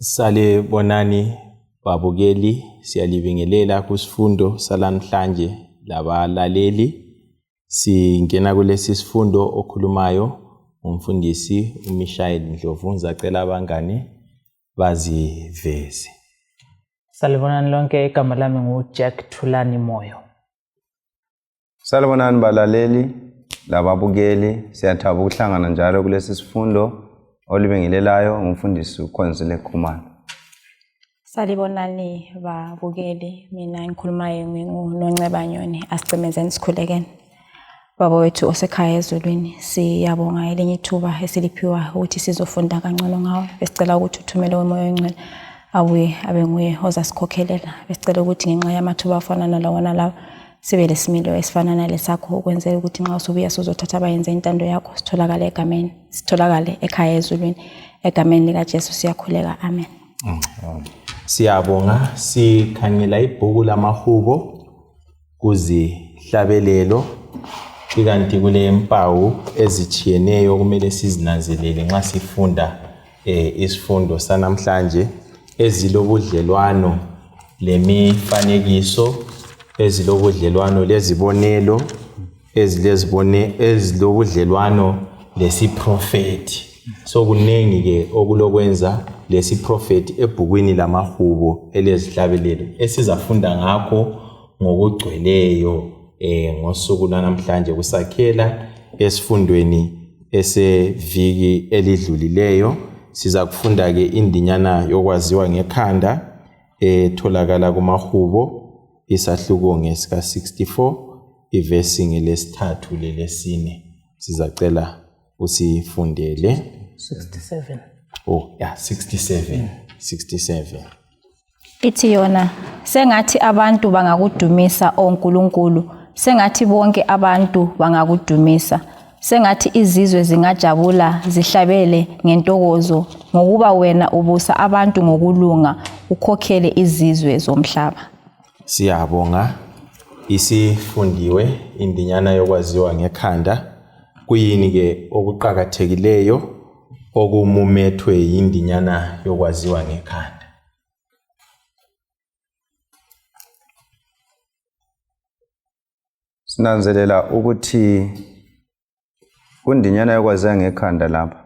Salibonani babukeli, siyalibingelela kusifundo salamhlanje labalaleli. Singena kulesi sifundo okhulumayo umfundisi uMishael Ndlovu. Ngizacela abangane baziveze. Salibonani lonke, igama lami nguJack Thulani Moyo. Salibonani balaleli lababukeli, siyathaba ukuhlangana njalo kulesi sifundo olibingelelayo umfundisi uKhonzile Khumalo. Salibonani babukeli, mina ngikhulumayo nginguNoncebanyoni Asicimezeni Sikhulekeni. Baba wethu osekhaya ezulwini, siyabonga elinye ithuba esiliphiwa ukuthi sizofunda kangcono ngawe. Besicela ukuthi uthumele uMoya oNgcwele abuye abe nguye ozasikhokhelela. Besicela ukuthi ngenxa yamathuba afana nalawana lawo sibe lesimilo esifana nalesakho, ukwenzela ukuthi nxa usubuya sizothatha abayenze intando yakho sitholakale ekhaya ezulwini. Egameni likaJesu siyakhuleka, amen. Siyabonga, sikhangela ibhuku lamahubo kuzihlabelelo, ikanti kule mpawu ezitshiyeneyo kumele sizinanzelele nxa sifunda isifundo sanamhlanje, ezilobudlelwano lemifanekiso, ezilobudlelwano lezibonelo, ezilobudlelwano lesiprofeti. So kunengi ke okulokwenza lesiprofeti ebhukwini lamahubo elezihlabelelo esizafunda ngakho ngokugcweleyo ngosuku lwanamhlanje kusakhela esifundweni eseviki elidlulileyo. Siza kufunda ke indinyana yokwaziwa ngekhanda etholakala kumahubo, isahluko ngesika 64, ivesi ngelesithathu lelesine. Sizacela usifundele 67. Oh yeah, 67. Ithi yona, sengathi abantu bangakudumisa oNkulunkulu, sengathi bonke abantu bangakudumisa, sengathi izizwe zingajabula zihlabele ngentokozo, ngokuba wena ubusa abantu ngokulunga, ukhokhele izizwe zomhlaba. Siyabonga, isifundiwe indinyana yokwaziwa ngekhanda. Kuyini ke okuqhakathekileyo okumumethwe indinyana yokwaziwa ngekhanda? Sinanzelela ukuthi kundinyana yokwaziwa ngekhanda lapha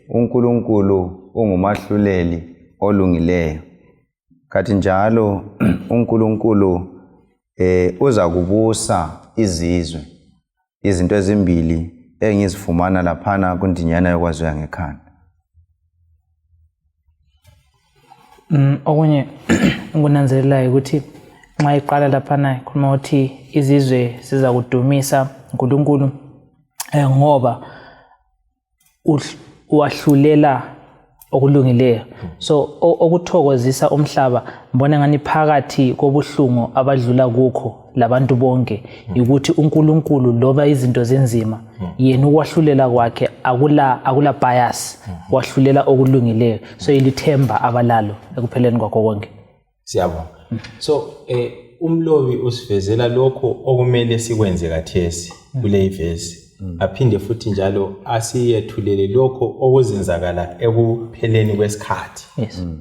uNkulunkulu ungumahluleli olungileyo. Kathi njalo uNkulunkulu uza kubusa izizwe. Izinto ezimbili engizifumana laphana kundinyana yokwaziwa ngekhanda. Okunye ngunanzelelayo ukuthi nxa iqala laphana ikhuluma ukuthi izizwe siza kudumisa uNkulunkulu ngoba uwahlulela okulungileyo. So okuthokozisa umhlaba, mbona ngani phakathi kobuhlungu abadlula kukho labantu bonke ukuthi uNkulunkulu loba izinto zenzima yena ukwahlulela kwakhe akula bias, wahlulela okulungileyo. So ilithemba abalalo ekupheleni kwakho konke. Siyabonga. So umlobi usivezela lokho okumele sikwenze kathesi kule ivesi. Aphinde futhi njalo asiyethulele lokho okuzenzakala ekupheleni kwesikhathi.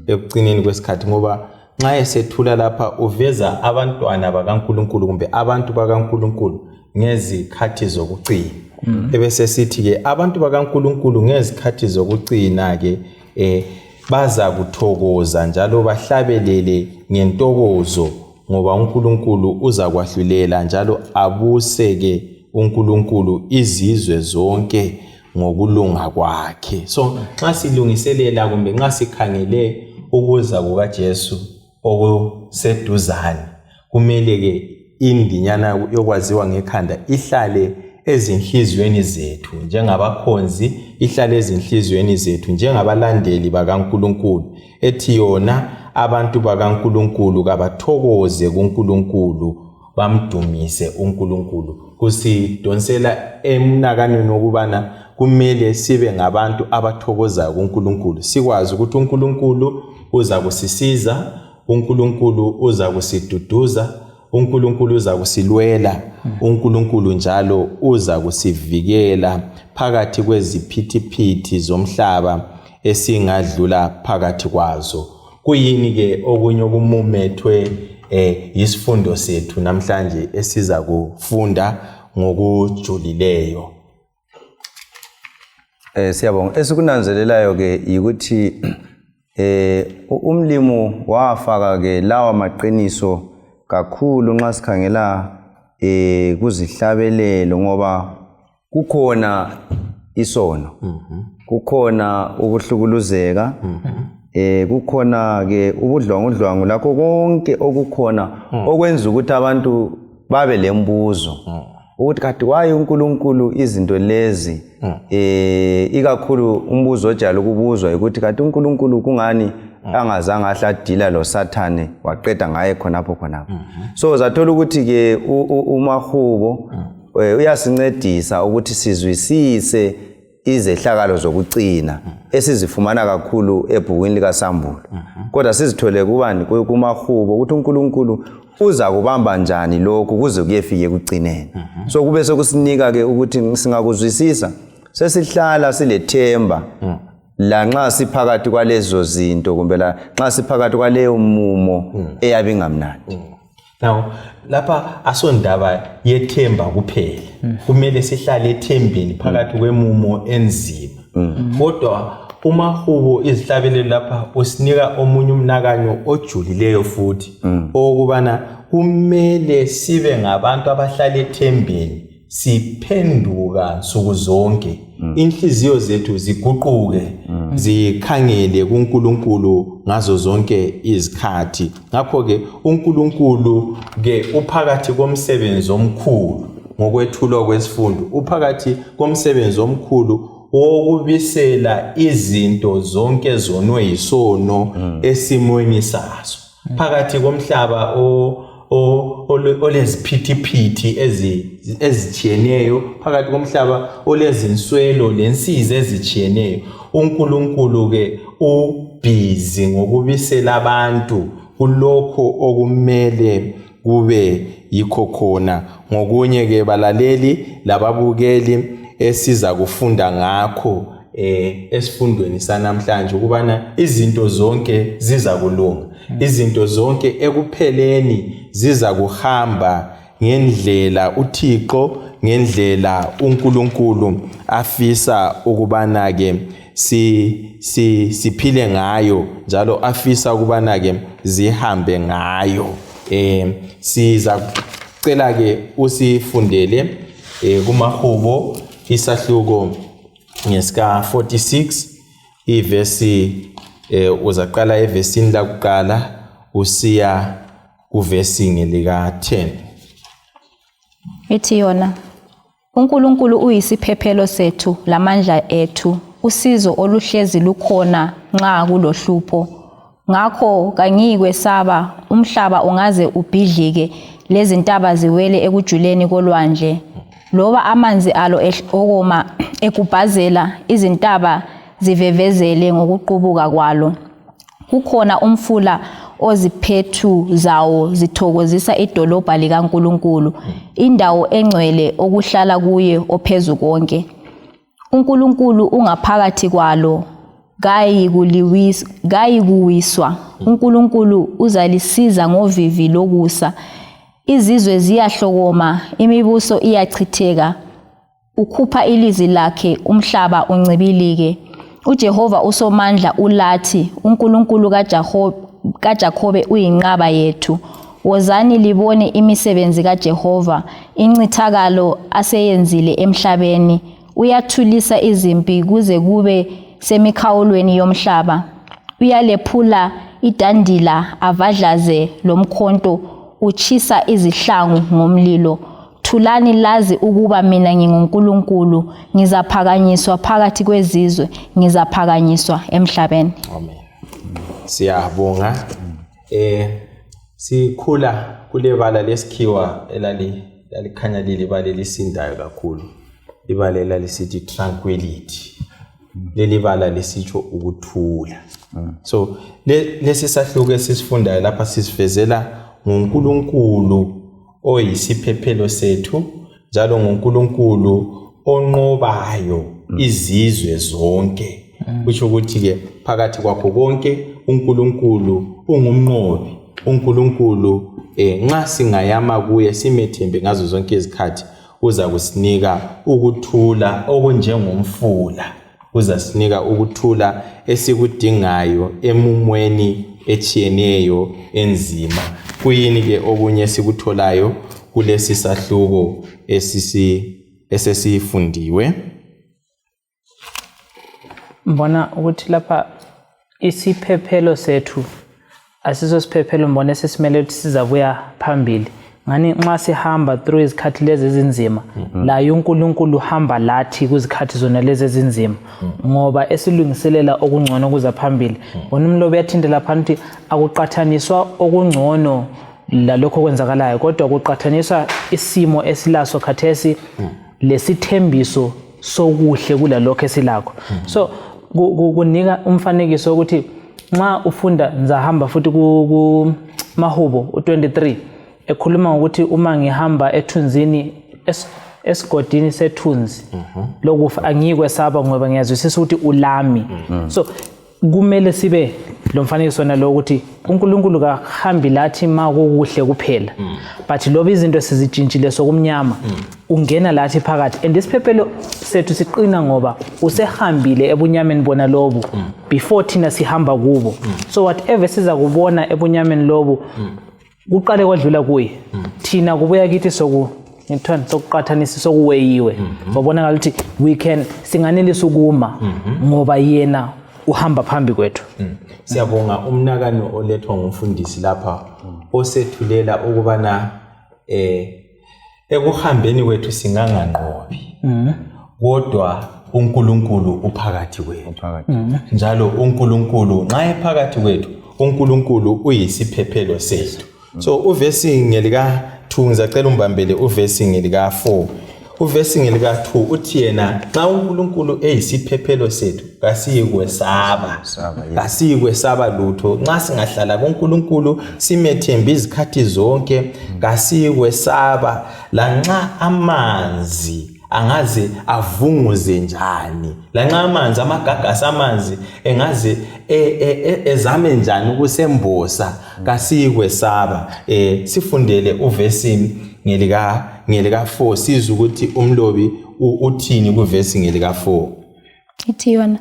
Ekugcineni kwesikhathi, ngoba nxa esethula lapha uveza abantwana bakaNkulunkulu kumbe abantu bakaNkulunkulu ngezikhathi zokucina. Ebese sithi ke abantu bakaNkulunkulu ngezikhathi zokucina ke baza kuthokoza njalo bahlabelele ngentokozo, ngoba uNkulunkulu uza kwahlulela njalo abuseke uNkulunkulu izizwe zonke ngokulunga kwakhe. So nxa silungiselela kumbe nxa sikhangele ukuza kukaJesu okuseduzane, kumele ke indinyana yokwaziwa ngekhanda ihlale ezinhlizweni zethu njengabakhonzi, ihlale ezinhlizweni zethu njengabalandeli bakaNkulunkulu, ethi yona abantu bakaNkulunkulu kabathokoze kuNkulunkulu, bamdumise uNkulunkulu. Kusidonsela emnakanweni wokubana kumele sibe ngabantu abathokoza kuNkulunkulu, sikwazi ukuthi uNkulunkulu uza kusisiza, uNkulunkulu uza kusiduduza, uNkulunkulu uza kusilwela, uNkulunkulu njalo uza kusivikela phakathi kweziphithiphithi zomhlaba esingadlula phakathi kwazo. Kuyini ke okunye okumumethwe isifundo sethu namhlanje esiza kufunda ngokujulileyo? Siyabonga. Esikunanzelelayo ke ukuthi umlimo wafaka ke lawa maqiniso kakhulu nxa sikhangela kuzihlabelelo, ngoba kukhona isono, kukhona ukuhlukuluzeka, kukhona ke ubudlwangudlwangu, lakho konke okukhona okwenza ukuthi abantu babe lembuzo ukuthi kade waye uNkulunkulu izinto lezi, ikakhulu umbuzo ojalo kubuzwa ukuthi kade uNkulunkulu kungani angazange ahladila lo Sathane waqeda ngaye khonapho. So zathola ukuthi ke uMahubo uyasincedisa ukuthi sizwisise izehlakalo zokucina esizifumana kakhulu ebhukwini likaSambulo, kodwa sizithole kubani kuMahubo ukuthi uNkulunkulu uza kubamba njani lokho kuze kuyefike ekugcineni. So kube sekusinika ke ukuthi singakuzwisisa sesihlala silethemba la nxa siphakathi kwalezo zinto, kumbe la nxa siphakathi kwaleyo mumo eyabingamnandi. Now lapha asondaba yethemba kuphela, kumele sihlale ethembeni phakathi kwemumo enzima. Kodwa uMahubo izihlabelelo lapha usinika omunye umnakanyo ojulileyo futhi, okubana kumele sibe ngabantu abahlala ethembeni, siphenduka nsuku zonke, inhliziyo zethu ziguquke, zikhangele kuNkulunkulu ngazo zonke izikhathi. Ngakho ke uNkulunkulu ke uphakathi komsebenzi omkhulu, ngokwethulo kwesifundo uphakathi komsebenzi omkhulu wokubisela izinto zonke zonwe yisono esimweni sazo, phakathi komhlaba oleziphithiphithi ezitshiyeneyo, phakathi komhlaba olezinswelo lensiza ezitshiyeneyo. uNkulunkulu ke ubhizi ngokubisela abantu kulokho okumele kube yikho khona. Ngokunye ke balaleli lababukeli esiza kufunda ngakho esifundweni sanamhlanje ukubana izinto zonke ziza kulunga, izinto zonke ekupheleni ziza kuhamba ngendlela uThixo, ngendlela uNkulunkulu afisa ukubana ke siphile ngayo, njalo afisa ukubana ke zihambe ngayo. Siza kucela ke usifundele kuMahubo isahluko ngesika 46 ivesi, uzaqala evesini lakuqala usiya kuvesi ngelika 10. Ethi yona, uNkulunkulu uyisiphephelo sethu lamandla ethu, usizo oluhlezi lukhona nxa kulohlupho. Ngakho kangiyikwesaba umhlaba ungaze ubhidlike, lezi ntaba ziwele ekujuleni kolwandle, loba amanzi alo okoma ekubhazela, izintaba zivevezele ngokuqubuka kwalo. Kukhona umfula oziphethu zawo zithokozisa idolobha likaNkulunkulu, indawo engcwele okuhlala kuye ophezu konke. uNkulunkulu ungaphakathi kwalo, kayikuwiswa. uNkulunkulu uzalisiza ngovivi lokusa. Izizwe ziyahlokoma, imibuso iyachitheka. Ukhupha ilizwi lakhe, umhlaba uncibilike. uJehova usomandla ulathi, uNkulunkulu kaJakhobe uyinqaba yethu. Wozani libone imisebenzi kaJehova, incithakalo aseyenzile emhlabeni. Uyathulisa izimpi kuze kube semikhawulweni yomhlaba. Uyalephula idandila avadlaze lomkhonto, uchisa izihlangu ngomlilo. Thulani lazi ukuba mina nginguNkulunkulu, ngizaphakanyiswa phakathi kwezizwe, ngizaphakanyiswa emhlabeni. Amen. Siyabonga. Sikhula kulebala lesikhiwa elalikhanya lilibala lisindayo kakhulu. Ibala elisithi tranquility. Leli bala lisitsho ukuthula. So lesi sahluko esisifundayo lapha sisivezela ngoNkulunkulu oyisiphephelo sethu, njalo ngoNkulunkulu onqobayo izizwe zonke. kusho ukuthi ke phakathi kwakho konke uNkulunkulu ungumnqobi. uNkulunkulu nxa singayama kuye simethembe ngazo zonke izikhathi uza kusinika ukuthula okunjengomfula. Uzasinika ukuthula esikudingayo emumweni echiyeneyo enzima. Kuyini ke okunye sikutholayo kulesi sahluko esesifundiwe? Mbona ukuthi lapha isiphephelo sethu asiso siphephelo mbona esesimele ukuthi sizabuya phambili. Ngani nxa sihamba through izikhathi lezi ezinzima la uNkulunkulu uhamba lathi kuzikhathi zona lezi ezinzima ngoba esilungiselela okungcono kuza phambili. Bona umlobi yathindela phansi akuqathaniswa okungcono lalokho kwenzakalayo kodwa kuqathaniswa isimo esilaso khathesi lesithembiso sokuhle kulalokho esilakho. So kunika umfanekiso ukuthi nxa ufunda nzahamba futhi ku Mahubo u23 ekhuluma ukuthi uma ngihamba ethunzini esigodini sethunzi lokufa angiyikwesaba ngoba ngiyazwisisa ukuthi ulami. So kumele sibe lo mfanekiso nalo ukuthi uNkulunkulu kahambi lathi makukuhle kuphela but loba izinto sizijintshile sokumnyama ungena lathi phakathi and isiphephelo sethu siqina ngoba usehambile ebunyameni bona lobu before thina sihamba kubo. So whatever siza kubona ebunyameni lobu kuqale kwadlula kuye thina kubuya kithi sokuqathanisa sokuweyiwe babona ukuthi we can singanelisa ukuma ngoba yena uhamba phambi kwethu. Siyabonga umnakano olethwa ngumfundisi lapha osethulela ukubana ekuhambeni kwethu singanganqobi kodwa uNkulunkulu uphakathi kwethu. Njalo uNkulunkulu nxa ephakathi kwethu uNkulunkulu uyisiphephelo sethu. So uvesi ngelika 2 ngizacela umbambele uvesi ngelika 4. Uvesi ngelika 2 uthi yena nxa uNkulunkulu eyisiphephelo sethu kasiyikwesaba lutho. Nxa singahlala kuNkulunkulu simethembe izikhathi zonke kasiyikwesaba lanxa amanzi angaze avunguze njani, lanxa amanzi amagagasi amanzi engaze ezame njani ukusembosa kasiyikwesaba. Sifundele uvesi ngelika 4 sizwe ukuthi umlobi uthini kuvesi ngelika 4. Ithi yona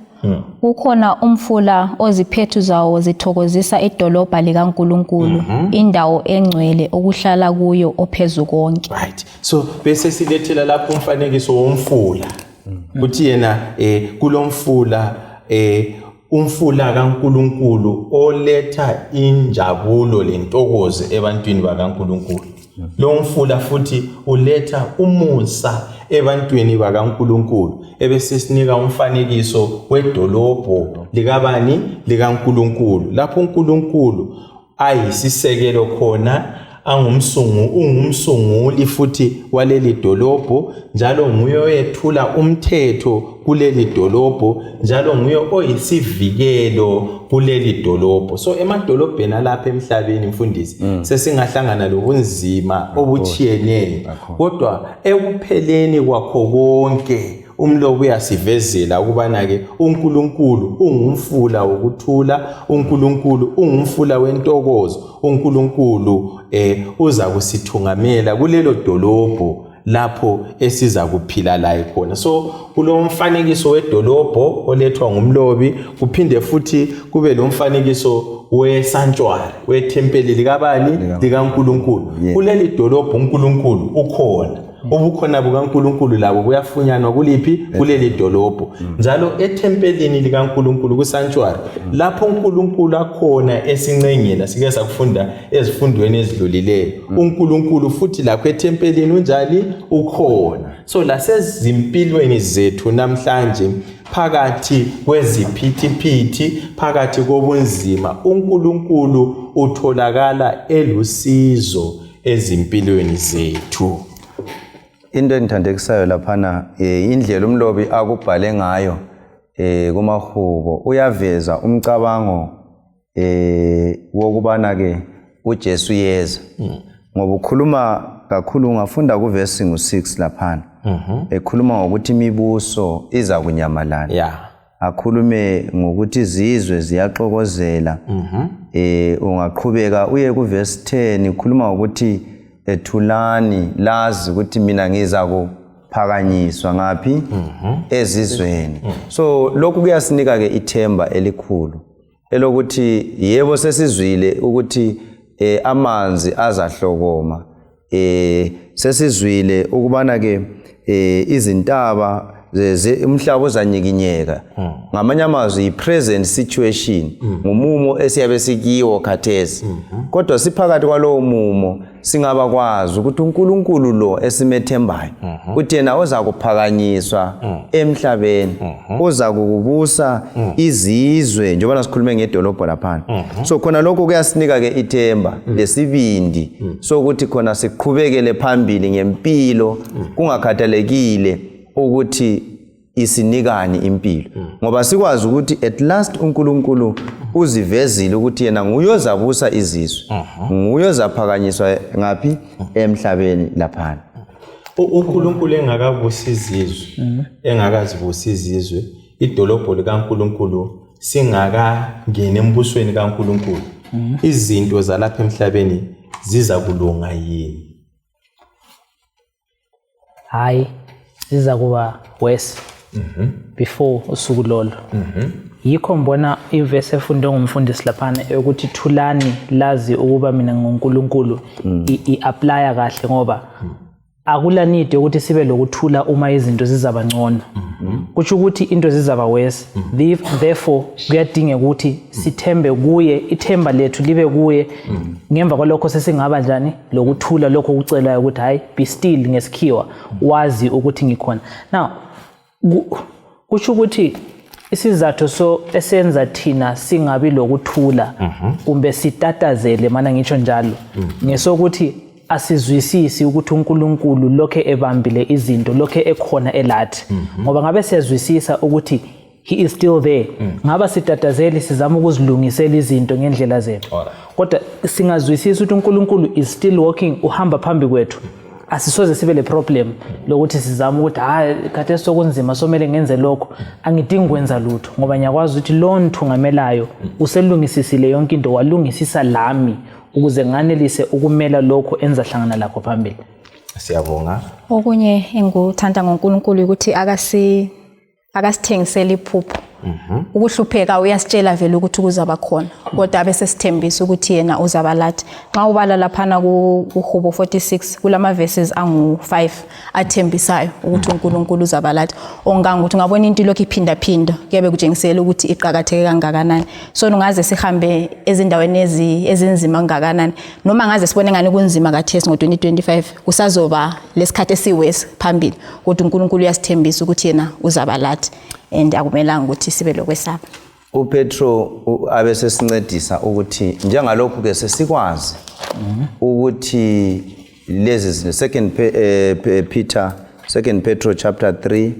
ukhona umfula oziphethu zawo zithokozisa idolobha likaNkulunkulu indawo engcwele okuhlala kuyo ophezulu konke. Right. So bese silethela lapho umfanekiso womfula. Uthi yena kulomfula umfula kaNkulunkulu oletha injabulo lentokozo ebantwini bakaNkulunkulu. Lo mfula futhi uletha umusa ebantwini bakaNkulunkulu. Ebese sinika umfanekiso wedolobho likabani likaNkulunkulu lapho uNkulunkulu ayisisekelo khona ungumsunguli futhi waleli dolobho njalo nguye oyethula umthetho kuleli dolobho njalo nguye oyisivikelo kuleli dolobho. So emadolobheni alapha emhlabeni mfundisi sesingahlangana lobunzima obuchiyeneyo kodwa ekupheleni kwakho konke umlobi uyasivezela ukubana ke uNkulunkulu ungumfula wokuthula, uNkulunkulu ungumfula wentokozo, uNkulunkulu uza kusithungamela kulelo dolobho lapho esiza kuphila la khona. So kulo mfanekiso wedolobho olethwa ngumlobi kuphinde futhi kube lo mfanekiso wesanctuary wethempeli likabani likaNkulunkulu. Kuleli dolobho uNkulunkulu ukhona. Ubukhona bukaNkulunkulu labo buyafunyanwa kuliphi kuleli dolobho. Njalo ethempelini likaNkulunkulu kusanctuary lapho uNkulunkulu akhona esincengela sike sakufunda ezifundweni ezidlulileyo. uNkulunkulu futhi lapho ethempelini unjani ukhona. So lasezimpilweni zethu namhlanje phakathi kweziphithiphithi phakathi kobunzima uNkulunkulu utholakala elusizo ezimpilweni zethu. Into engithandekisayo laphana indlela umlobi akubhale ngayo kumahubo uyaveza umcabango wokubana ke uJesu yeza ngoba ukhuluma kakhulu ungafunda kuvesi ngo6 laphana ekhuluma ngokuthi imibuso iza kunyamalala akhulume ngokuthi izizwe ziyaxokozela. Ungaqhubeka uye ku verse 10 ukhuluma ukuthi ethulani lazi ukuthi mina ngiza kuphakanyiswa ngaphi ezizweni. So lokhu kuyasinika ke ithemba elikhulu elokuthi yebo sesizwile ukuthi amanzi azahlokoma, sesizwile ukubana ke izintaba umhlaba uzanyikinyeka. Ngamanye amazwi i-present situation ngumumo esiyabe sikiwo khathesi. Kodwa siphakathi kwalowo mumo singaba kwazi ukuthi uNkulunkulu lo esimethembayo uthi yena oza kuphakanyiswa emhlabeni, oza kukubusa izizwe njengoba sikhulume ngedolobho laphana. So khona lokho kuyasinika ke ithemba lesibindi sokuthi khona siqhubekele phambili ngempilo kungakhathalekile ukuthi isinikani impilo, ngoba sikwazi ukuthi at last uNkulunkulu uzivezile ukuthi yena nguyozabusa izizwe, nguyozaphakanyiswa ngaphi emhlabeni laphana. uNkulunkulu engakabusa izizwe, engakazibusa izizwe, idolobho likaNkulunkulu singakangena embusweni kaNkulunkulu, izinto zalapha emhlabeni ziza kulunga yini? Hayi, ziza kuba worse before usuku lolo. Yikho mbona iverse efundwe ngumfundisi laphana ukuthi thulani lazi ukuba mina nguNkulunkulu i-applya kahle, ngoba akula need ukuthi sibe lokuthula uma izinto zizaba ngcono. Kuthi ukuthi into zizaba worse. Therefore kuyadinga ukuthi sithembe kuye, ithemba lethu libe kuye. Ngemva kwalokho sesingaba njani lokuthula lokho ukucelayo ukuthi hayi be still ngesikhiwa wazi ukuthi ngikhona. Now kuthi ukuthi isizathu so esenza thina singabi lokuthula kumbe sitatazele, mana ngitsho njalo, ngesokuthi asizwisisi ukuthi uNkulunkulu lokho ebambile izinto, lokho ekhona elathi. Ngoba ngabe siyazwisisa ukuthi he is still there, ngaba sitatazeli sizama ukuzilungisela izinto ngendlela zethu. Kodwa singazwisisa ukuthi uNkulunkulu is still working, uhamba phambi kwethu, asisoze sibe le problem lokuthi sizama ukuthi kade sokunzima somele ngenze lokho, angidingi kwenza lutho, ngoba ngiyakwazi ukuthi lo nthungamelayo uselungisisile yonke into, walungisisa lami ukuze nganelise ukumela lokho enza hlangana lakho phambili. Siyabonga. Okunye engikuthanda ngoNkulunkulu ukuthi akasithengisela iphupho. Ukuhlupheka uyasitshela vele ukuthi kuzaba khona, kodwa abese sithembisa ukuthi yena uzaba lathi. Xa ubala laphana kuHubo 46 kulama verses angu5 athembisayo ukuthi uNkulunkulu uzaba lathi. Ongangokuthi ungabona into lokho iphinda kuyabe kujengisela ukuthi iqhakatheke kangakanani. So ungaze sihambe ezindaweni ezinzima kangakanani, noma ngaze sibone ngani kunzima kathesi ngo2025 kusazoba lesikhathi esiwesi phambili, ukuthi uNkulunkulu uyasithembisa ukuthi yena uzaba lathi. And akumelanga ukuthi sibe lokwesaba. uPetro abese sincedisa ukuthi njengalokho ke sesikwazi ukuthi lezi 2 Petro chapter 3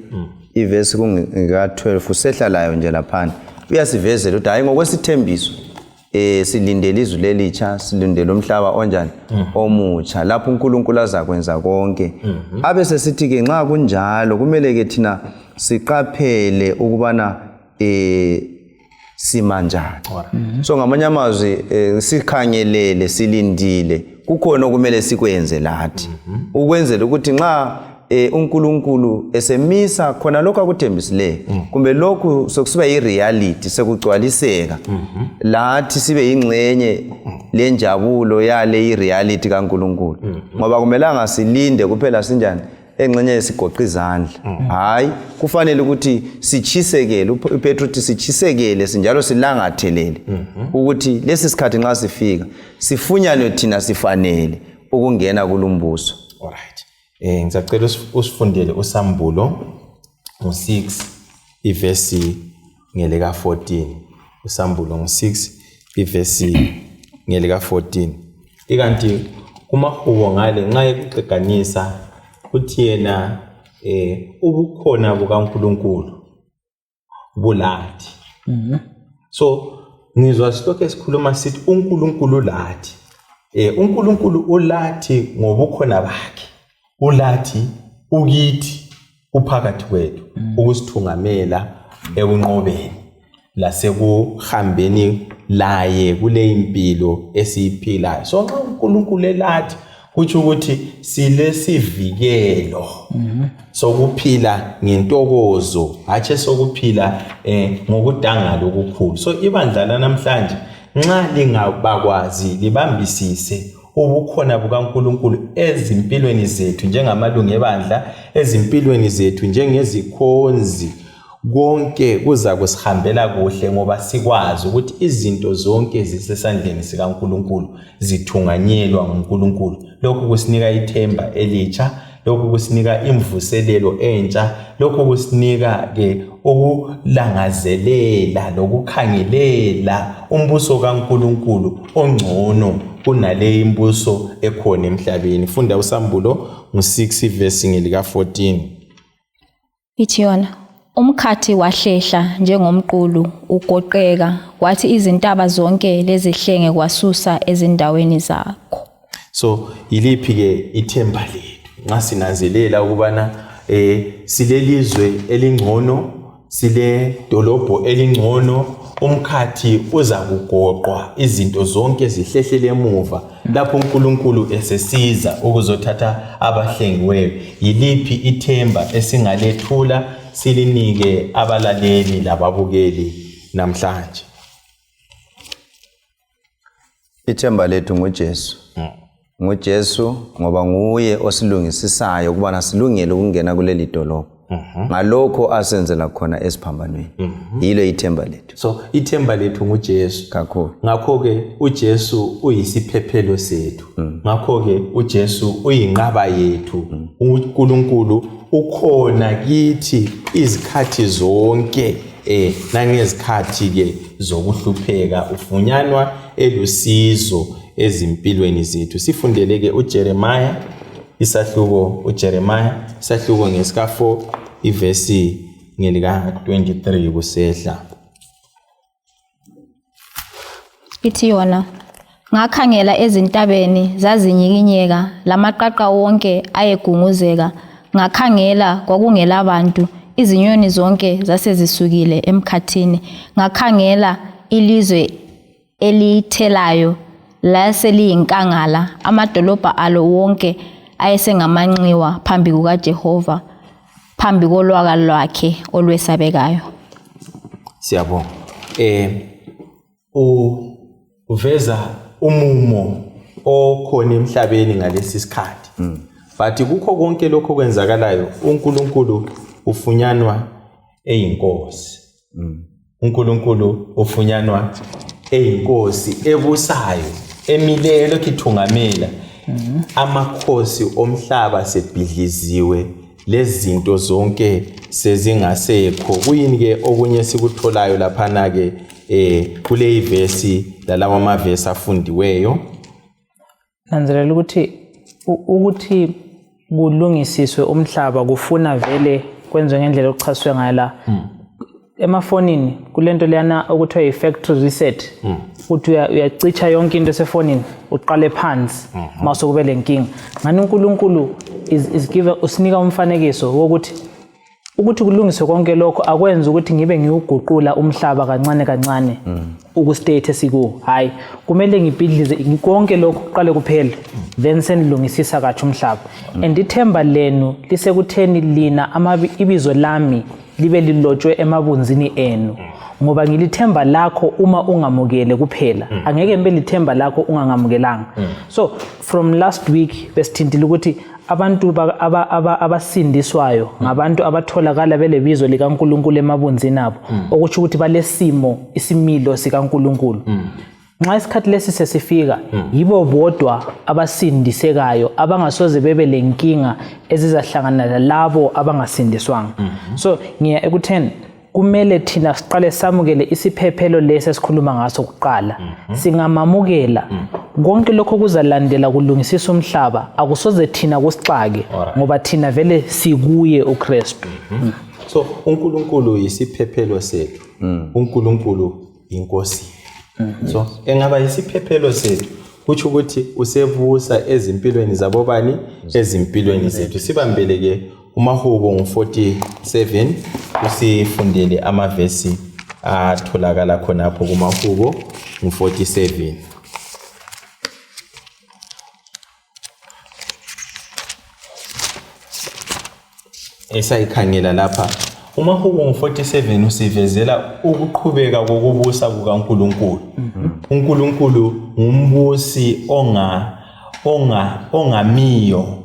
iverse kunga 12 usehla layo nje laphana uyasivezela ukuthi hayi ngokwesithembiso silindele izwi lelicha, silindele umhlaba onjani omutsha lapho uNkulunkulu azakwenza konke. Abese sithi ke nxa kunjalo kumele ke thina siqaphele ukubana simanjani. So ngamanye amazwi sikhangelele, silindile, kukhona okumele sikwenze lathi ukwenzela ukuthi nxa uNkulunkulu esemisa khona lokho akuthembisileyo kumbe lokhu sokusiba ireality sekugcwaliseka lathi sibe ingcenye lenjabulo yale ireality kaNkulunkulu. Ngoba kumelanga silinde kuphela sinjani engcenye esigoqa izandla. Hayi, kufanele ukuthi sichisekele, uPetro uthi sichisekele sinjalo silangathelele ukuthi lesi sikhathi nxa sifika sifunyane thina sifanele ukungena kulumbuso. Alright. Ngisacela usifundele uSambulo ngo6 iverse ngelika 14. uSambulo ngo6 iverse ngelika 14. Ikanti kumahubo ngale nxa ekuqeganisa uthi yena ubukhona bukaNkulunkulu bulathi. So ngizwa sitokho esikhuluma sithi uNkulunkulu lathi. uNkulunkulu ulathi ngobukhona bakhe. Ulathi ukithi uphakathi kwethu ukusithungamela ekunqobeni lasekuhambeni laye kule impilo esiyiphilayo. So nxa uNkulunkulu elathi kuthi ukuthi silesivikelo sokuphila ngentokozo hathe sokuphila ngokudangala okukhulu. So ibandla lanamhlanje nxa lingabakwazi libambisise ubukhona bukaNkulunkulu ezimpilweni zethu njengamalungu ebandla, ezimpilweni zethu njengezikhonzi, konke kuza kusihambela kuhle ngoba sikwazi ukuthi izinto zonke zisesandleni sikaNkulunkulu, zithunganyelwa nguNkulunkulu. Lokhu kusinika ithemba elitsha, lokhu kusinika imvuselelo entsha, lokhu kusinika ke ukulangazelela lokukhangelela umbuso kaNkulunkulu ongcono kunale imbuso ekhona emhlabeni. Funda uSambulo ngo-6 verse ngelika 14. Ithi yona, umkhathi wahlehla njengomqulu ugoqeka, kwathi izintaba zonke lezihlenge kwasusa ezindaweni zakho. So iliphi ke ithemba lethu nxa sinanzelela ukubana silelizwe elingcono, sile dolobho elingcono, umkhathi uza kugoqwa, izinto zonke zihlehlele emuva lapho uNkulunkulu esesiza ukuzothatha abahlengiweyo. Yiliphi ithemba esingalethula silinike abalaleli lababukeli namhlanje? Ithemba lethu nguJesu. NguJesu ngoba nguye osilungisisayo ukubana silungele ukungena kuleli dolobho. Ngalokho asenzela khona esiphambanweni. Yilo ithemba lethu. So ithemba lethu nguJesu kakhulu. Ngakho ke uJesu uyisiphephelo sethu. Ngakho ke uJesu uyinqaba yethu. uNkulunkulu ukhona kithi izikhathi zonke nangezikhathi ke zokuhlupheka, ufunyanwa elusizo ezimpilweni zethu. Sifundele ke uJeremiah isahluko ngesika 4 ivesi ngelika 23 kusehla. Ithi yona, ngakhangela ezintabeni zazinyikinyeka, lamaqaqa wonke ayegunguzeka, ngakhangela kwakungelabantu, izinyoni zonke zasezisukile emkhathini, ngakhangela ilizwe elithelayo laseliyinkangala, amadolobha alo wonke ayesengamanxiwa phambi kukaJehova, phambi kolwaka lwakhe olwesabekayo. Siyabonga. Uveza umumo okhona emhlabeni ngalesi sikhathi. But kukho konke lokho kwenzakalayo uNkulunkulu ufunyanwa eyinkosi. uNkulunkulu ufunyanwa eyinkosi ebusayo, emileyo lokhu ithungamela. Amakhosi omhlaba sebhidliziwe, lezinto zonke sezingasekho. Kuyini ke okunye sikutholayo laphana ke kule ivesi lalawa amavesi afundiweyo? Nanzelela ukuthi kulungisiswe umhlaba kufuna vele kwenziwe ngendlela okuchaswe ngayo la. Emafonini kulento leyana okuthiwa i-factory reset. Uthi uyacicha yonke into esefonini uqale phansi mase kube lenkinga. Ngani uNkulunkulu usinika umfanekiso wokuthi kulungiswe konke lokho akwenza ukuthi ngibe ngiuguqula umhlaba kancane kancane ukustate esikuwo. Hayi, kumele ngibhidlize konke lokho kuqale kuphela then senilungisisa kahle umhlaba. And ithemba lenu lisekutheni lina ibizo lami libe lilotshwe emabunzini enu, ngoba ngilithemba lakho uma ungamukele kuphela, angeke mbe lithemba lakho ungangamukelanga. So from last week besithintile ukuthi abantu abasindiswayo ngabantu abatholakala belebizo likaNkulunkulu emabunzini abo, okuthi ukuthi balesimo isimilo sikaNkulunkulu. Nxa isikhathi lesi sesifika, yibo bodwa abasindisekayo abangasoze bebe lenkinga ezizahlangana nalabo abangasindiswanga. So ngiya ekutheni kumele thina siqale samukele isiphephelo lesi esikhuluma ngaso kuqala. Singamamukela konke lokho kuzalandela kulungisisa umhlaba, akusoze thina kusixake ngoba thina vele sikuye uKristu. So uNkulunkulu yisiphephelo sethu. uNkulunkulu inkosi. So engaba yisiphephelo sethu kuthi ukuthi usevusa ezimpilweni zabobani, ezimpilweni zethu. Sibambele ke uMahubo ngu47 usifundele amavesi atholakala khonapho kuMahubo ngu47. Esayikhangela lapha uMahubo ngu47 usivezela ukuqhubeka kokubusa kukaNkulunkulu. uNkulunkulu ngumbusi ongamiyo,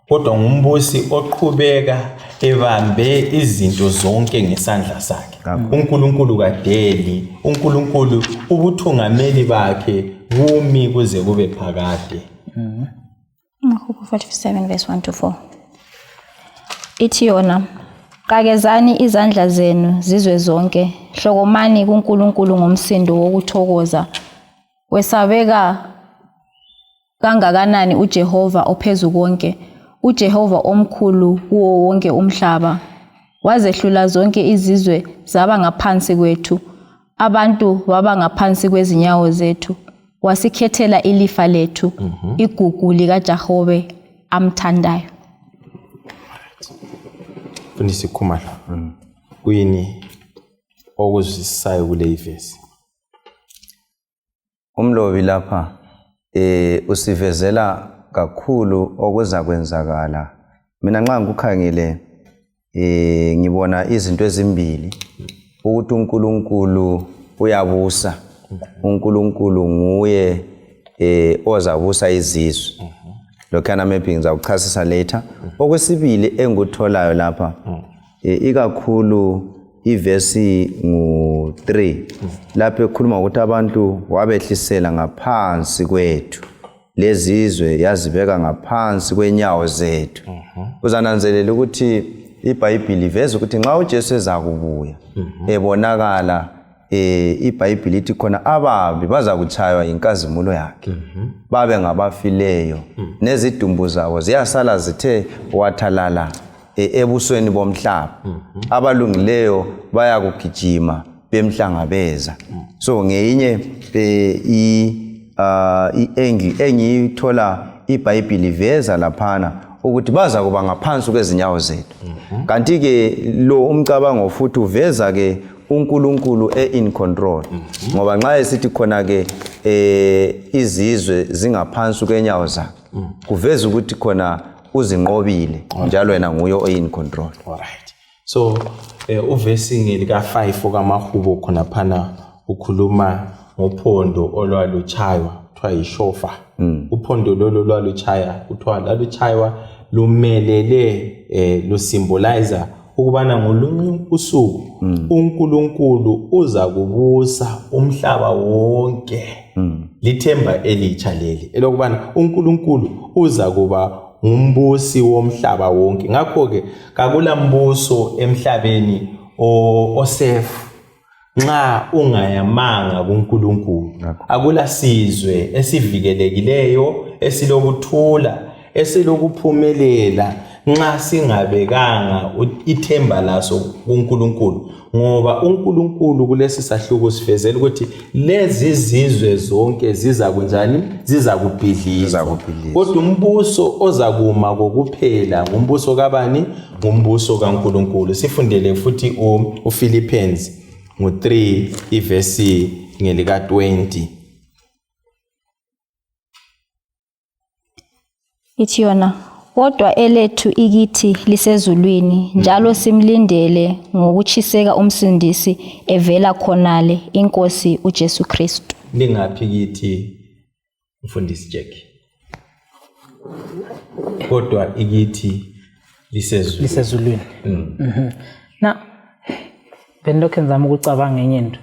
kodwa ngumbusi oqhubeka ebambe izinto zonke ngesandla sakhe. uNkulunkulu kadeli, uNkulunkulu ubuthungameli bakhe bumi kuze kube phakade. Mahubo 47 verse 1 to 4. Ithi yona, qakezani izandla zenu zizwe zonke, hlokomani kuNkulunkulu ngomsindo wokuthokoza. Wesabeka kangakanani uJehova ophezulu konke, uJehova omkhulu kuwo wonke umhlaba. Wazehlula zonke izizwe zaba ngaphansi kwethu, abantu baba ngaphansi kwezinyawo zethu. Wasikhethela ilifa lethu, igugu likaJakobe amthandayo. Fundisi Khumalo. Kuyini okuzwisisayo kule ivesi? Umlobi lapha usivezela kakhulu okuza kwenzakala. Mina nxa ngikukhangele ngibona izinto ezimbili, ukuthi uNkulunkulu uyabusa, uNkulunkulu nguye ozabusa izizwe. Lokhana maybe ngizawuchasisa later. Okwesibili engikutholayo lapha ikakhulu ivesi ngu3 lapho ekhuluma ukuthi abantu wabehlisela ngaphansi kwethu, lezizwe yazibeka ngaphansi kwenyawo zethu. Uzananzelela ukuthi iBhayibheli iveza ukuthi nxa uJesu ezakubuya ebonakala, iBhayibheli ithi khona ababi baza kuchaywa inkazimulo yakhe, babe ngabafileyo, nezidumbu zabo ziyasala zithe wathalala ebusweni bomhlaba. Abalungileyo baya kugijima bemhlangabeza. So ngeyinye iangle engiyithola iBhayibheli iveza laphana ukuthi baza kuba ngaphansi kwezinyawo zethu. Kanti ke lo umcabango futhi uveza ke uNkulunkulu in control, ngoba nxa esithi khona ke izizwe zingaphansi kwenyawo zakhe, kuveza ukuthi khona uzinqobile, njalo yena nguye in control. Alright. So uvesi ngelika 5 okaMahubo khona phana ukhuluma ngophondo olwaluchaywa kuthiwa yishofa. Uphondo lolo lwaluchaya kuthiwa laluchaywa lumelele lusymbolize ukubana ngolunye usuku uNkulunkulu uza kubusa umhlaba wonke. Lithemba elitsha leli elokubana uNkulunkulu uza kuba umbusi womhlaba wonke. Ngakho ke kakula mbuso emhlabeni osefu nxa ungayamanga kuNkulunkulu. Akula sizwe esivikelekileyo, esilokuthula, esilokuphumelela nxa singabekanga ithemba laso kuNkulunkulu, ngoba uNkulunkulu kulesi sahluko sifezela ukuthi lezi zizwe zonke ziza kunjani, ziza kubhidlizwa. Kodwa umbuso ozakuma kokuphela ngumbuso kabani? Ngumbuso kaNkulunkulu. Sifundele futhi uFilippens ngu3 ivesi ngelika 20. Ithi yona, kodwa elethu ikithi lisezulwini, njalo simlindele ngokuchiseka umsindisi evela khonale, iNkosi uJesu Kristu. Lingaphi kithi mfundisi Jack? Kodwa ikithi lisezulwini. Na benilokho ngizama ukucabanga enye into.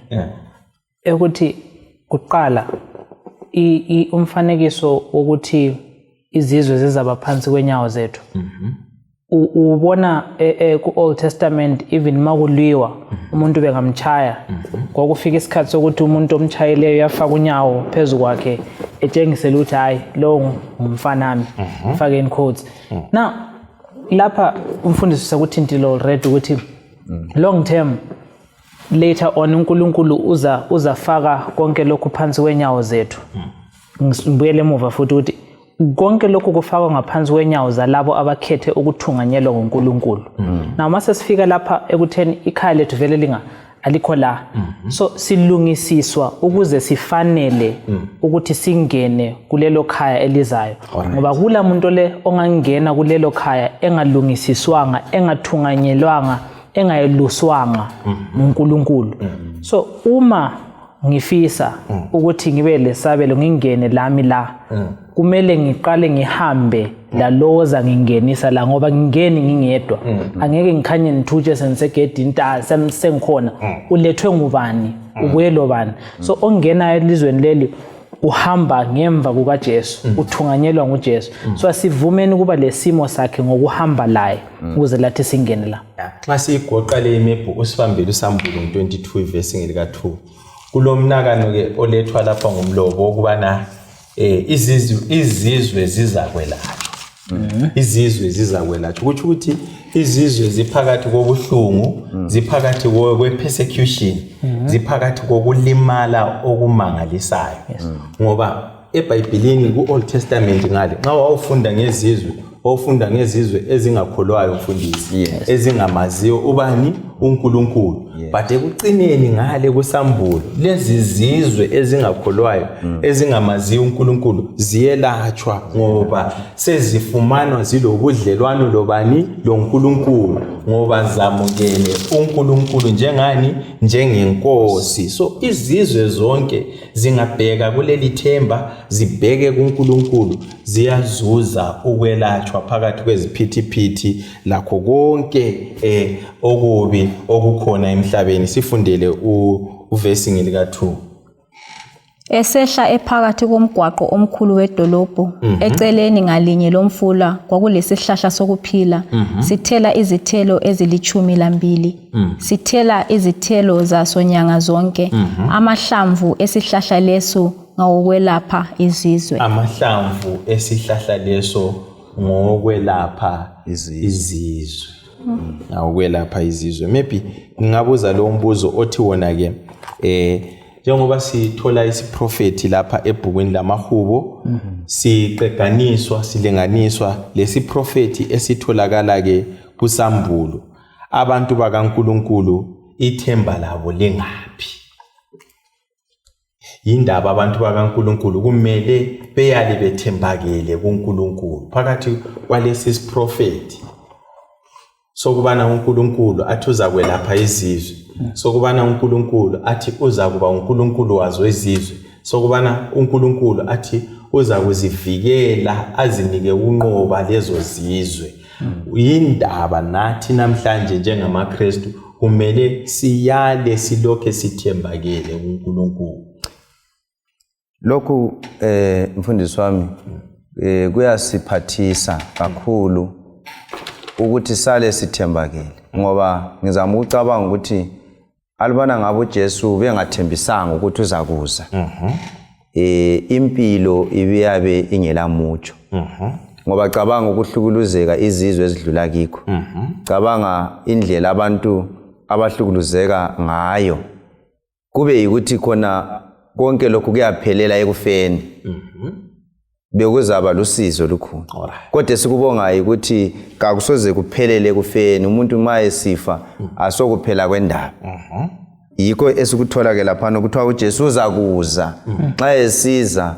Ukuthi kuqala umfanekiso wokuthi izizwe zizaba phansi kwenyawo zethu. Ubona ku-Old Testament even makuliwa umuntu bengamchaya, kwakufika isikhathi sokuthi umuntu omchayileyo yafaka unyawo phezu kwakhe etshengisela ukuthi hayi lo ngumfanami, fake in quotes. Now lapha umfundisi sekuthintile already ukuthi long term later on uNkulunkulu uzafaka konke lokhu phansi kwenyawo zethu. Ngibuyele emuva futhi ukuthi konke lokhu kufakwa ngaphansi kwenyawo zalabo abakhethe ukuthunganyelwa ngoNkulunkulu. Na mase sifika lapha ekutheni ikhaya lethu vele alikho la. So silungisiswa ukuze sifanele ukuthi singene kulelo khaya elizayo. Ngoba kula muntu le ongangena kulelo khaya engalungisiswanga, engathunganyelwanga, engayeluswanga uNkulunkulu. So uma ngifisa ukuthi ngibe lesabelo ngingene lami la, kumele ngiqale ngihambe laloza ngingenisa la, ngoba ngingeni ngingedwa. Angeke ngikhanye nithutshe sensegedini sengikhona ulethwe ngubani, ubuyelo bani. So ongena elizweni leli uhamba ngemva kukaJesu, uthunganyelwa nguJesu. So asivumeni kuba lesimo sakhe ngokuhamba laye ukuze lathi singene la. Xa sigoqa le imephu usibambele uSambulo 22 verse ngeli ka2. Kulomnakano ke olethwa lapha ngomlobo ukubana izizwe zizakwelatshwa. Izizwe zizakwelatshwa ukuthi izizwe ziphakathi kobuhlungu, ziphakathi kwepersecution, ziphakathi kokulimala okumangalisayo. Ngoba eBhayibhelini ku-Old Testament ngale nxa wawufunda ngezizwe, wawufunda ngezizwe ezingakholwayo mfundisi, ezingamaziyo ubani uNkulunkulu. But ekucineni ngale kuSambulo lezi zizwe ezingakholwayo, ezingamaziyo uNkulunkulu ziyelatshwa ngoba sezifumanwa zilobudlelwano lobani loNkulunkulu, ngoba zamukele uNkulunkulu njengani, njengenkosi. So izizwe zonke zingabheka kuleli themba, zibheke kuNkulunkulu, ziyazuza ukwelatshwa phakathi kweziphithiphithi lakho konke okubi okukhona emhlabeni. Sifundele uvesi ngeli ka2. Esehla ephakathi komgwaqo omkhulu wedolobho, eceleni ngalinye lomfula kwakulesihlahla sokuphila, sithela izithelo ezili12. Sithela izithelo zaso nyanga zonke. Amahlamvu esihlahla leso ngawokwelapha izizwe. Amahlamvu esihlahla leso ngokwelapha izizwe. Ngawokwelapha izizwe. Maybe ngingabuza lo mbuzo othi wona ke njengoba sithola isiprofeti lapha ebhukwini lamahubo, siqeganiswa, silenganiswa lesiprofeti esitholakala ke kuSambulo. Abantu bakaNkulunkulu ithemba labo lengaphi? Yindaba abantu bakaNkulunkulu kumele beyale bethembakele kuNkulunkulu phakathi kwalesi siprofeti. Sokubana uNkulunkulu athi uza kwelapha izizwe, sokubana uNkulunkulu athi uza kuba uNkulunkulu wazo izizwe, sokubana uNkulunkulu athi uza kuzivikela azinike unqoba lezo zizwe. Yindaba nathi namhlanje njengamaKristu kumele siyale silokhe sithembakele kuNkulunkulu. Lokhu mfundisi wami kuyasiphathisa kakhulu ukuthi sale sithembakele, ngoba ngizama ukucabanga ukuthi alibana ngabo uJesu bengathembisanga ukuthi uza kuza. Impilo ibiyabe ingela mutsho. Ngoba cabanga ukuhlukuluzeka izizwe ezidlula kikho. Cabanga indlela abantu abahlukuluzeka ngayo. Kube ukuthi khona konke lokhu kuyaphelela ekufeni. Bekuzaba lusizo lukhulu. Kodwa sikubonga ukuthi kakusoze kuphelele ekufeni. Umuntu uma esifa asokuphela kwendaba. Yikho esikuthola ke lapha ukuthiwa uJesu uza kuza. Xa esiza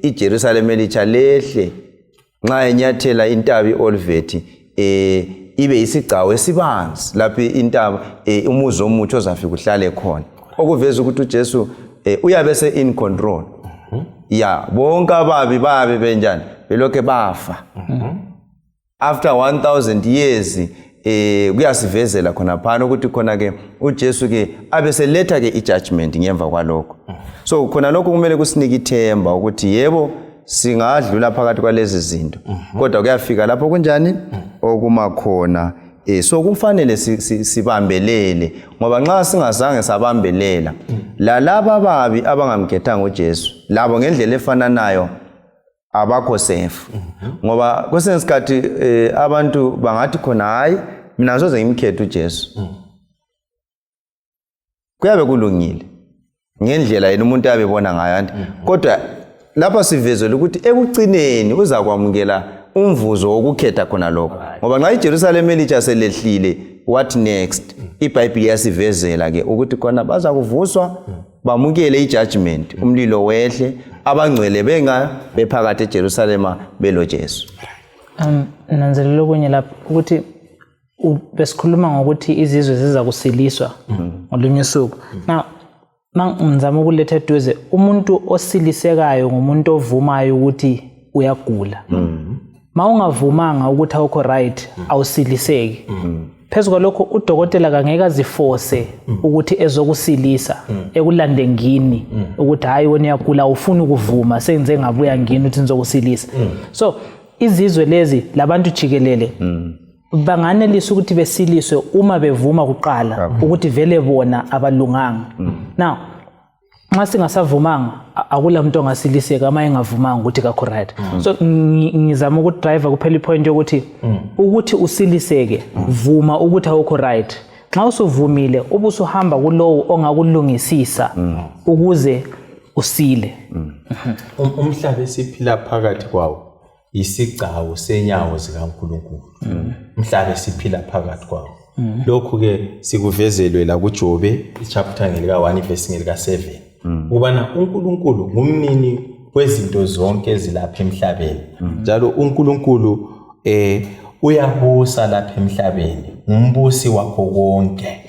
iJerusalem elitsha lehle, nxa enyathela intaba iOlivet ibe isigcawu esibanzi lapho intaba umuzi omutsho ozafika uhlale khona. Okuveza ukuthi uJesu uyabe se in control. Ya bonke ababi benjani belokhe bafa. After 1000 years kuyasivezela khona phana ukuthi khona ke uJesu ke abeseletha ke ijudgment ngemva kwalokho. So khona lokho kumele kusinike ithemba ukuthi yebo singadlula phakathi kwalezi zinto, kodwa kuyafika lapho kunjani okumakhona. So kufanele sibambelele, ngoba nxa singazange sabambelela lalaba babi abangamkhethanga uJesu, labo ngendlela efananayo abakho safe. Ngoba kwesinye isikhathi abantu bangathi khona hayi mina ngizoze ngimkhethe uJesu. Kuyabe kulungile ngendlela yena umuntu abebona ngayo, kodwa lapha sivezele ukuthi ekugcineni uzakwamukela umvuzo wokukhetha khona lokho ngoba nxa iJerusalem elitsha selehlile what next iBhayibheli yasivezela ke ukuthi khona baza kuvuswa bamukele ijudgment umlilo wehle abangcwele bephakathi eJerusalem belo Jesu. Nanzelela okunye lapha ukuthi besikhuluma ngokuthi izizwe ziza kusiliswa ngolunye usuku. Now mangizama ukuletha eduze umuntu osilisekayo ngumuntu ovumayo ukuthi uyagula. Mawungavumanga ukuthi awukho right awusiliseki. Phezu kwalokho udokotela kangeke aziforce ukuthi ezokusilisa ekulande ngini ukuthi hayi wena uyagula ufuna ukuvuma senze ngabuya ngini ukuthi nizokusilisa. So izizwe lezi labantu jikelele banganelisa ukuthi besiliswe uma bevuma kuqala ukuthi vele bona abalunganga. Now nxa singasavumanga akula umuntu ongasiliseka ama engavumanga ukuthi kakho right. So ngizama ukuthi driver kuphela ipoint yokuthi ukuthi usiliseke vuma ukuthi awukho right. Nxa usuvumile ubusuhamba kulowo ongakulungisisa ukuze usile. Umhlaba esiphila phakathi kwawo isigcawu senyawo zikaNkulunkulu. Umhlaba esiphila phakathi kwawo. Lokhu ke sikuvezelwe la kuJobe chapter ngelika 1 verse ngelika 7. Ubana uNkulunkulu ngumnini kwezinto zonke ezilapha emhlabeni. Njalo uNkulunkulu uyabusa lapha emhlabeni. Ngumbusi wakho konke.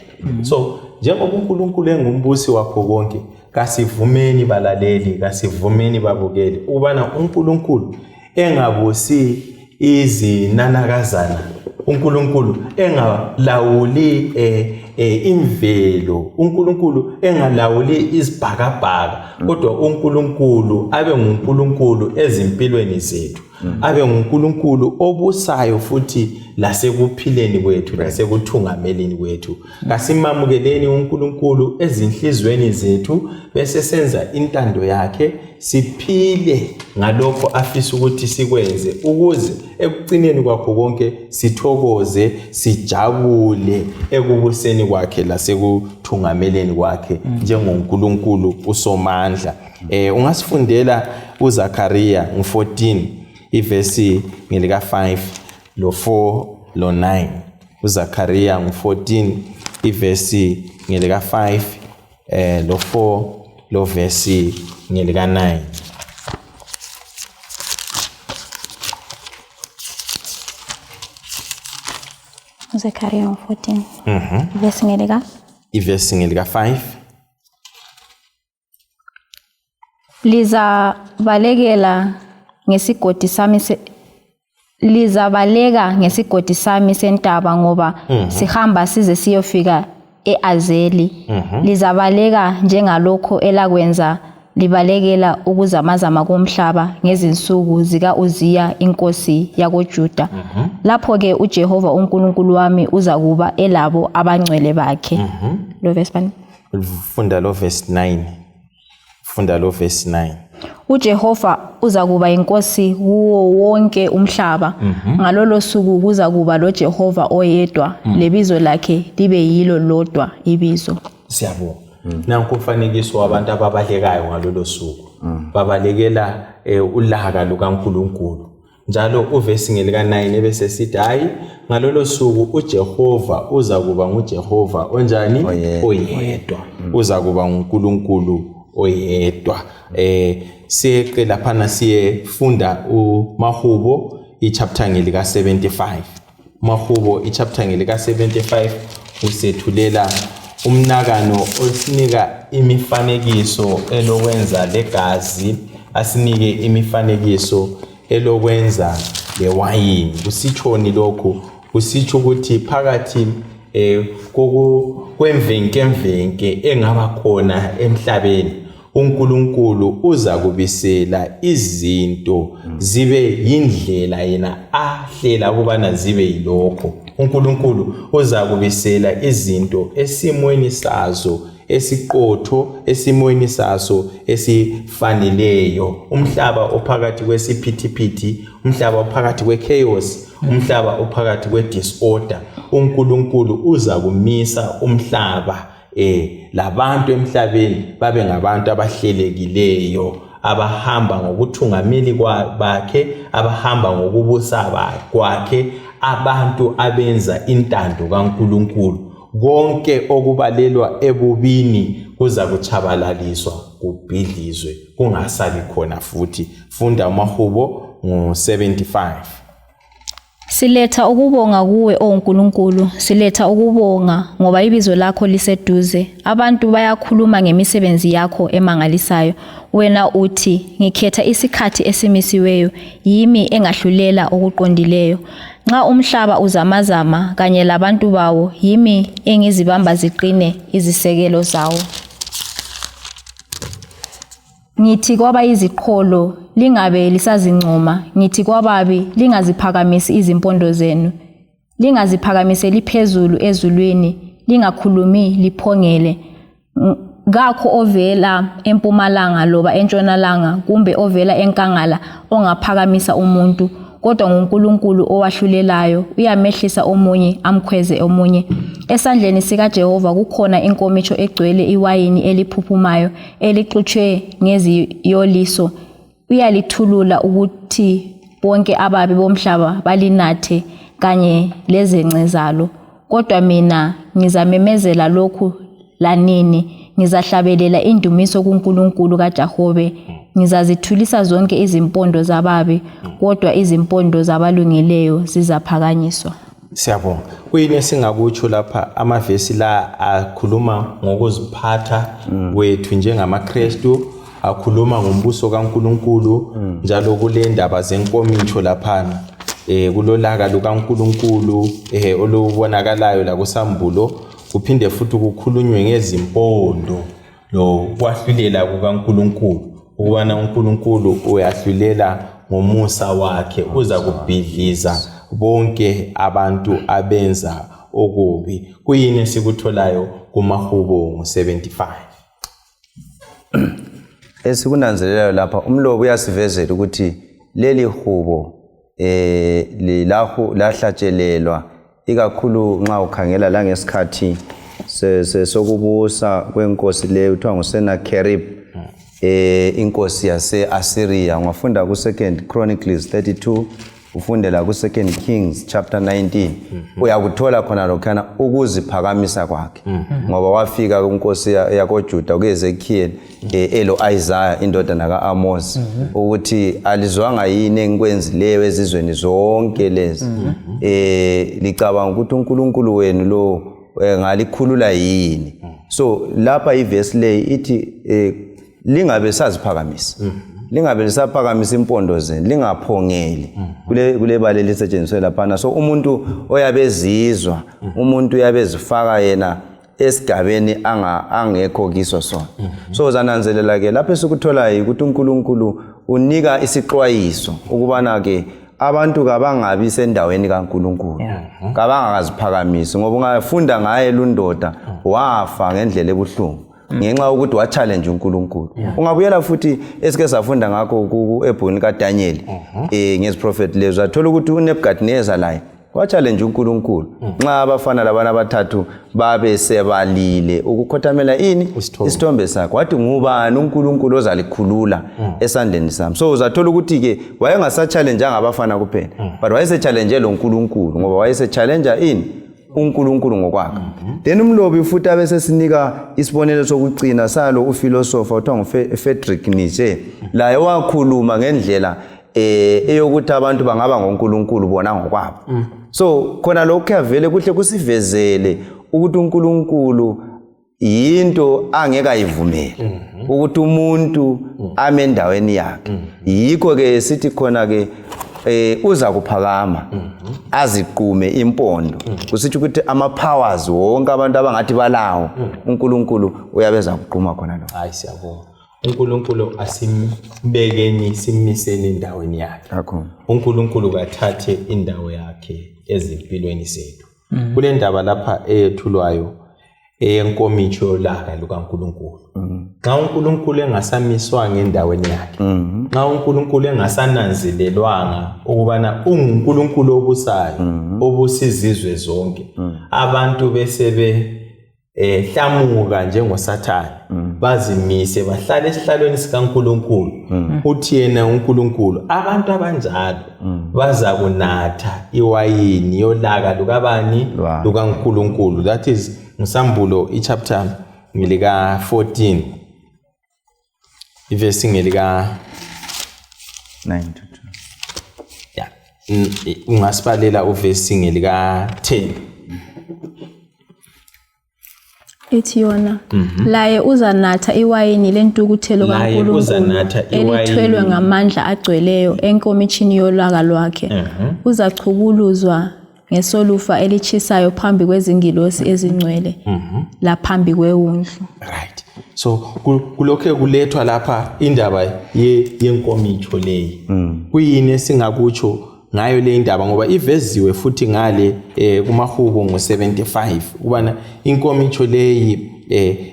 So njengoba uNkulunkulu engumbusi wakho konke kasivumeni balaleli kasivumeni babukeli ubana uNkulunkulu engabusi izinanakazana uNkulunkulu engalawuli imvelo uNkulunkulu engalawuli izibhakabhaka kodwa uNkulunkulu abe nguNkulunkulu ezimpilweni zethu abe nguNkulunkulu obusayo futhi lasekuphileni kwethu lasekuthungameleni kwethu kasimamukeleni uNkulunkulu ezinhlizweni zethu bese senza intando yakhe siphile ngalokho afisa ukuthi sikwenze ukuze ekugcineni kwakho konke sithokoze sijabule ekubuseni kwakhe lasekuthungameleni kwakhe njengoNkulunkulu usomandla. Ungasifundela uZakhariya 14 ivesi ngelika 5 lo 4 lo 9 uZakhariya 14 ivesi ngelika 5 lo 4 lo vesi ngelika 9. Zechariah 14 verse ngelika ivesi ngelika 5 lizabaleka ngesigodi sami sentaba ngoba sihamba size siyofika eAzeli lizabaleka njengalokho elakwenza libalekela ukuzamazama komhlaba ngezinsuku zika Uziya inkosi yakoJuda lapho ke uJehova uNkulunkulu wami uza kuba elabo abangcwele bakhe. Lo verse bani funda lo verse 9 uJehova uza kuba inkosi kuwo wonke umhlaba ngalolo suku kuza kuba lo Jehova oyedwa lebizo lakhe libe yilo lodwa ibizo. Siyabonga. Nanku umfanekiso wabantu ababalekayo ngalolo suku babalekela ulaka lukaNkulunkulu njalo uvesi ngelika 9 ebese sithi hayi ngalolo suku uJehova uza kuba nguJehova onjani oyedwa uza kuba uNkulunkulu oyedwa. Siyeqe laphana siyefunda uMahubo ichapter ngelika 75 Mahubo ichapter ngelika 75 usethulela umnakano osinika imifanekiso elokwenza legazi asinike imifanekiso elokwenza lewayini. Kusitshoni lokhu kusitsho ukuthi phakathi kwemvenke engaba khona emhlabeni uNkulunkulu uza kubisela izinto zibe yindlela yena ahlela ukubana zibe yilokho. uNkulunkulu uza kubisela izinto esimweni sazo esiqotho esimweni saso esifaneleyo. Umhlaba ophakathi kwesiphithiphithi, umhlaba ophakathi kwechaos, umhlaba ophakathi kwedisorder, uNkulunkulu uza kumisa umhlaba labantu emhlabeni babe ngabantu abahlelekileyo, abahamba ngokuthungameli bakhe, abahamba ngokubusa kwakhe, abantu abenza intando kaNkulunkulu. Konke okubalelwa ebubini kuza kuchabalaliswa, kubhidlizwe, kungasali khona futhi. Funda uMahubo ngo-75. Siletha ukubonga kuwe oNkulunkulu, siletha ukubonga ngoba ibizo lakho liseduze. Abantu bayakhuluma ngemisebenzi yakho emangalisayo. Wena uthi, ngikhetha isikhathi esimisiweyo, yimi engahlulela okuqondileyo. Nxa umhlaba uzamazama kanye labantu bawo, yimi engizibamba ziqine izisekelo zawo. Ngithi kwaba iziqholo lingabe lisazincoma, ngithi kwababi lingaziphakamisi izimpondo zenu, lingaziphakamiseli phezulu ezulwini, lingakhulumi liphongele. Ngakho ovela empumalanga loba entshonalanga kumbe ovela enkangala ongaphakamisa umuntu, kodwa nguNkulunkulu owahlulelayo, uyamehlisa omunye amkhweze omunye. Esandleni sikaJehova kukhona inkomitsho egcwele iwayini eliphuphumayo elixutshwe ngeziyoliso. Uyalithulula ukuthi bonke ababi bomhlaba balinathe kanye lezence zalo. Kodwa mina ngizamemezela lokhu lanini, ngizahlabelela indumiso kuNkulunkulu kaJakobe. Ngizazithulisa zonke izimpondo zababi, kodwa izimpondo zabalungileyo zizaphakanyiswa. Siyabonga. Kuyini esingakutsho lapha? Amavesi la akhuluma ngokuziphatha kwethu njengamaKristu, akhuluma ngombuso kaNkulunkulu, njalo kule ndaba zenkomitsho laphana. Kulolaka lukaNkulunkulu olubonakalayo la kusambulo, kuphinde futhi kukhulunywe ngezimpondo lo kwahlulela kukaNkulunkulu, ukubana uNkulunkulu uyahlulela ngomusa wakhe, uza kubhidliza bonke abantu abenza okubi. Kuyini esikutholayo kuMahubo ngo-75? Esikunanzelelayo lapha umlobo uyasivezela ukuthi leli hubo lahlatshelelwa ikakhulu nxa ukhangela la ngesikhathi sokubusa kwenkosi leyo kuthiwa nguSennacherib, inkosi yase-Assyria. Ungafunda ku2 Chronicles 32, ufunde la ku2 Kings chapter 19, uyakuthola khona lokhana ukuziphakamisa kwakhe, ngoba wafika kunkosi yakoJuda kuEzekiel Isaiah indodana kaAmos ukuthi alizwanga yini engikwenzileyo ezizweni zonke lezi, licabanga ukuthi uNkulunkulu wenu lo ngalikhulula yini. So lapha ivesi leyi ithi lingabe saziphakamisa, lingabe lisaphakamisa impondo zenu, lingaphongeli kule bale lisetshenziswe laphana. So umuntu oyabezizwa, umuntu uyabezifaka yena esigabeni angekho kiso sona. So zananzelela ke lapho esikutholayo ukuthi uNkulunkulu unika isixwayiso ukubana ke abantu kabangabi sendaweni kaNkulunkulu, kabangaziphakamisi, ngoba ungafunda ngaye lundoda wafa ngendlela ebuhlungu ngenxa ukuthi wa-challenge uNkulunkulu. Ungabuyela futhi esike safunda ngakho ebhukwini kaDaniel ngeziprofethi lezo, athola ukuthi uNebukadnezar laye wa-challenge uNkulunkulu nxa abafana labana abathathu babe sebalile ukukhothamela ini isithombe sakhe, wathi ngubani uNkulunkulu ozalikhulula esandleni sami. So uzathola ukuthi ke wayengasa-challenge abafana kuphela, but wayese-challenge lo uNkulunkulu, ngoba wayese-challenge ini uNkulunkulu ngokwakhe. Then umlobi futhi abesesinika isibonelo sokucina salo ufilosofa othiwa nguFriedrich Nietzsche, laye wakhuluma ngendlela eyokuthi abantu bangaba ngoNkulunkulu bona ngokwabo. So khona lokho kuyavele kuhle kusivezele ukuthi uNkulunkulu yinto angeke ayivumele ukuthi umuntu ame endaweni yakhe. Yikho ke sithi khona ke uza kuphakama aziqume impondo, kusitsho ukuthi ama-powers wonke abantu abangathi balawo uNkulunkulu uyabeza kuqhuma khona lo. Hayi, siyabonga. uNkulunkulu asimbekeni simiseni endaweni yakhe. uNkulunkulu kathathe indawo yakhe ezimpilweni zethu. Kule ndaba lapha eyethulwayo eyenkomitsho laka lukaNkulunkulu. Xa uNkulunkulu engasamiswa ngendaweni yakhe, xa uNkulunkulu engasananzelelwanga ukubana uNkulunkulu obusayo, obusizizwe zonke, abantu besebe hlamuka njengoSathane, bazimise bahlale esihlalweni sikaNkulunkulu uthi yena uNkulunkulu abantu abanjalo baza kunatha iwayini yolaka lukabani lukaNkulunkulu. That is Msambulo ichapter ngelika 14 iverse ngelika 9 to 2. yeah ungasibalela uverse ngelika 10 ithi yona laye uzanatha iwayini lentukuthelo kaNkulunkulu elithwelwe ngamandla agcweleyo enkomitshini yolaka lwakhe. Uzachukuluzwa ngesolufa elichisayo phambi kwezingilosi ezingcwele laphambi kwewundlu. Right. So kulokhe kulethwa lapha indaba yenkomitsho leyi. Kuyini esingakutsho ngayo le indaba ngoba iveziwe futhi ngale kumahubo ngo75 ubana inkomitsho leyi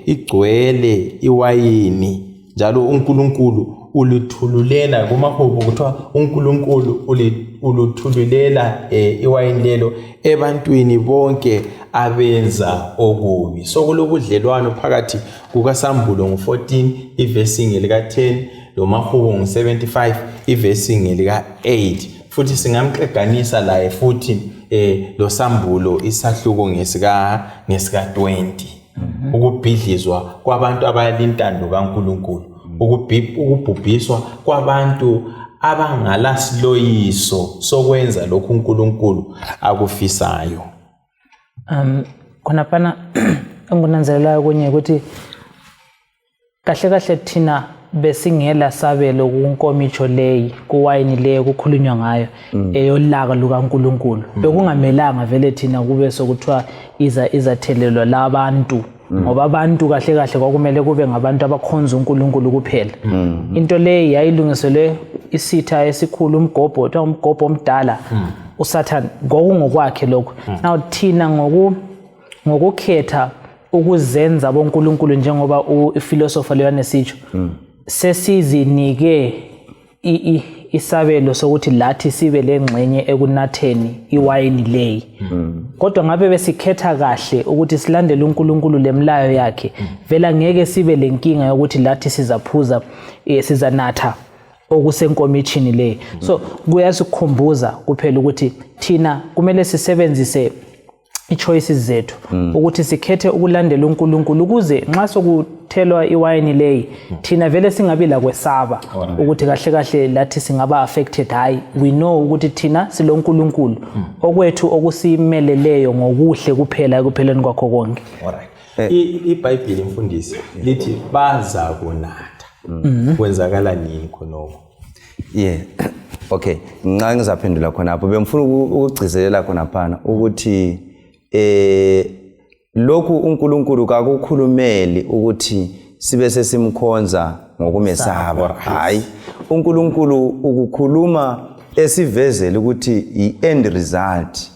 igcwele iwayini njalo uNkulunkulu ulithululela kumahubo kuthiwa uNkulunkulu uluthululela iwayini lelo ebantwini bonke abenza okubi. So kulobudlelwano phakathi kukaSambulo ngo14 iverse ngelika 10 lo mahubo ngo75 iverse ngelika 8 futhi singamqeganisa laye futhi lo Sambulo isahluko ngesika 20 ukubhidlizwa kwabantu abayalintando kaNkulunkulu ukubhubhiswa kwabantu abangalasiloyiso sokwenza lokhu uNkulunkulu akufisayo. Khona phana engunanzelelayo kunye ukuthi kahle thina besingela sabelo kunkomitsho leyi kuwayini leyo kukhulunywa ngayo eyolaka lukaNkulunkulu. Bekungamelanga vele thina kube sokuthiwa izathelelwa labantu ngoba abantu kahle kwakumele kube ngabantu abakhonza uNkulunkulu kuphela. Into leyi yayilungiselwe isitha esikhulu umgobho omdala uSathane ngokungokwakhe lokho. Now thina ngokukhetha ukuzenza boNkulunkulu njengoba iphilosopher leyo sitsho sesizinike isabelo sokuthi lathi sibe lengxenye ekunatheni iwayini leyi. Kodwa ngabe besikhetha kahle ukuthi silandele uNkulunkulu lemlayo yakhe vela ngeke sibe lenkinga yokuthi lathi sizaphuza sizanatha okusenkomitshini leyi. So kuyasikhumbuza kuphela ukuthi thina kumele sisebenzise i-choices zethu ukuthi sikhethe ukulandela uNkulunkulu ukuze nxa sokuthelwa iwayini leyi thina vele singabi la kwesaba ukuthi kahle lathi singaba affected. Hayi, we know ukuthi thina silo uNkulunkulu okwethu okusimeleleyo ngokuhle kuphela ekupheleni kwakho konke. Alright. iBhayibheli mfundisi lithi baza kunatha. Kwenzakala nini khonoko? Yeah. Okay, nxa ngizaphendula khonapho bemfuna ukugcizelela khonaphana ukuthi lokhu uNkulunkulu kakukhulumeli ukuthi sibe sesimkhonza ngokumesaba. Hayi, uNkulunkulu ukukhuluma esivezele ukuthi i-end result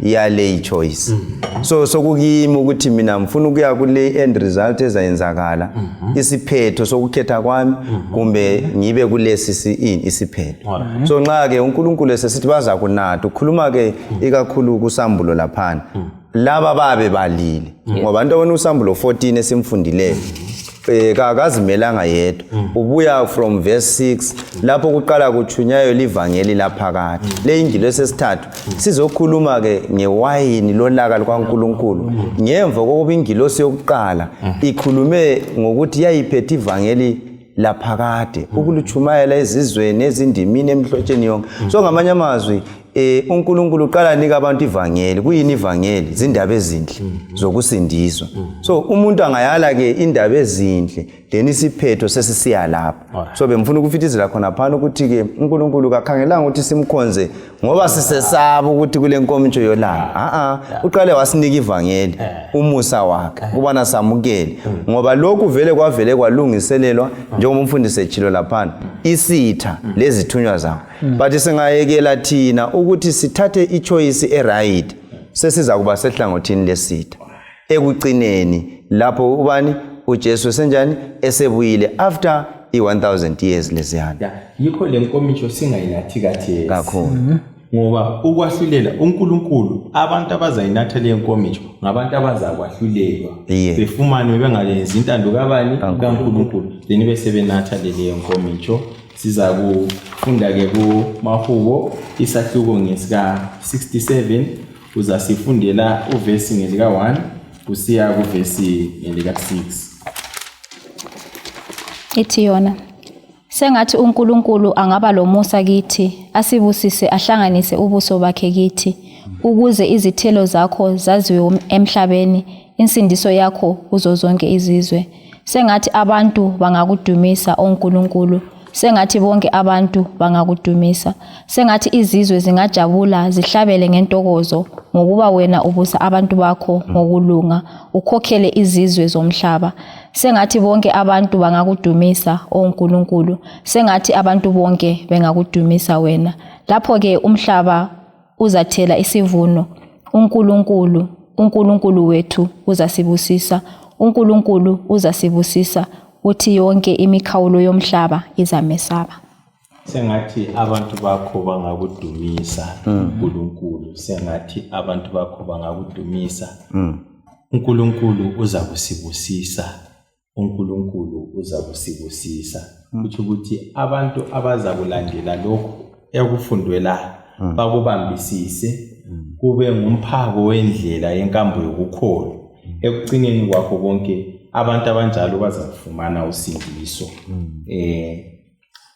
yale choice. So kukimi ukuthi mina mfuna ukuya kule end result ezayenzakala isiphetho sokukhetha kwami kumbe ngibe kulesi isiphetho. So nxa ke uNkulunkulu esesithi baza kunatha ukhuluma ke ikakhulu kuSambulo laphana laba babe balile ngoba abantu abona uSambulo 14 esimfundileyo akazimelanga yedwa ubuya from verse 6 lapho kuqala kuthunyayo livangeli laphakathi le indilo sesithathu sizokhuluma ke ngewayini lolaka likaNkulunkulu ngemva kokuba ingilosi yokuqala ikhulume ngokuthi yayiphethe ivangeli laphakade ukuluchumayela ezizweni ezindimini emhlotsheni yonke. So ngamanye amazwi uNkulunkulu uqala nika abantu ivangeli. Kuyini ivangeli? Zindaba ezinhle zokusindiswa. So umuntu angayala ke indaba ezinhle then isiphetho sesisiya lapha. So bemfuna ukufitizela khona phana ukuthi ke uNkulunkulu akakhangelanga ukuthi simkhonze ngoba sisesaba ukuthi kule nkomitsho yolanga. Uqale wasinika ivangeli umusa wakhe kubana samukele ngoba lokhu vele kwavele kwalungiselelwa njengoba umfundisi echilo laphana isitha lezithunywa zawo. But singayekela thina ukuthi sithathe ichoice eright sesiza kuba sehlangothini lesitha ekucineni lapho ubani uJesu senjani esebuyile after i1000 years lesiyana. Yikho le nkomitsho singayinathi kathi kakhulu ngoba ukwahlulela uNkulunkulu abantu abazayinatha le nkomijo ngabantu abazakwahlulela befumane bengalenzi intando kabani kaNkulunkulu then bese benatha le nkomijo. Siza kufunda ke kuMahubo isahluko ngesika 67 uzasifundela uvesi ngelika 1 kusiya kuvesi ngelika 6. Ithi yona sengathi uNkulunkulu angaba lomusa kithi asibusise ahlanganise ubuso bakhe kithi ukuze izithelo zakho zaziwe emhlabeni insindiso yakho kuzo zonke izizwe. Sengathi abantu bangakudumisa oNkulunkulu, sengathi bonke abantu bangakudumisa. Sengathi izizwe zingajabula zihlabele ngentokozo ngokuba wena ubusa abantu bakho ngokulunga ukhokhele izizwe zomhlaba. Sengathi bonke abantu bangakudumisa oNkulunkulu, sengathi abantu bonke bengakudumisa wena. Lapho ke umhlaba uzathela isivuno. uNkulunkulu wethu uzasibusisa. uNkulunkulu uzasibusisa uthi yonke imikhawulo yomhlaba izamesaba. Sengathi abantu bakho bangakudumisa uNkulunkulu, sengathi abantu bakho bangakudumisa. uNkulunkulu uzakusibusisa, uNkulunkulu uzakusibusisa. Kuthi ukuthi abantu abazakulandela lokho ekufundwela bakubambisise kube ngumphako wendlela yenkambo yokukholwa. Ekugcineni kwakho konke abantu abanjalo bazakufumana usindiso.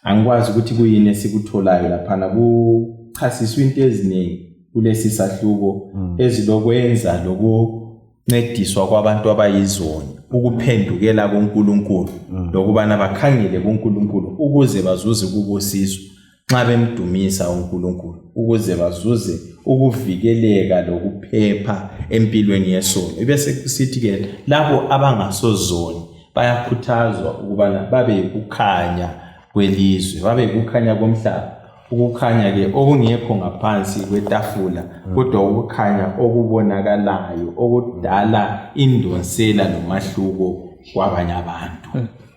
Angikwazi ukuthi kuyini esikutholayo laphana kuchasiswa into eziningi kulesi sahluko ezilokwenza lokuncediswa kwabantu abayizoni ukuphendukela kuNkulunkulu lokubana bakhangele kuNkulunkulu ukuze bazuze ukubusiswa nxa bemdumisa uNkulunkulu, ukuze bazuze ukuvikeleka lokuphepha empilweni yesono. Bese kusithi ke labo abangasozoni bayakhuthazwa ukubana babe ukukhanya kwelizwe, babe ukukhanya komhlaba, ukukhanya ke okungekho ngaphansi kwetafula kodwa ukukhanya okubonakalayo okudala indonsela nomahluko kwabanye abantu.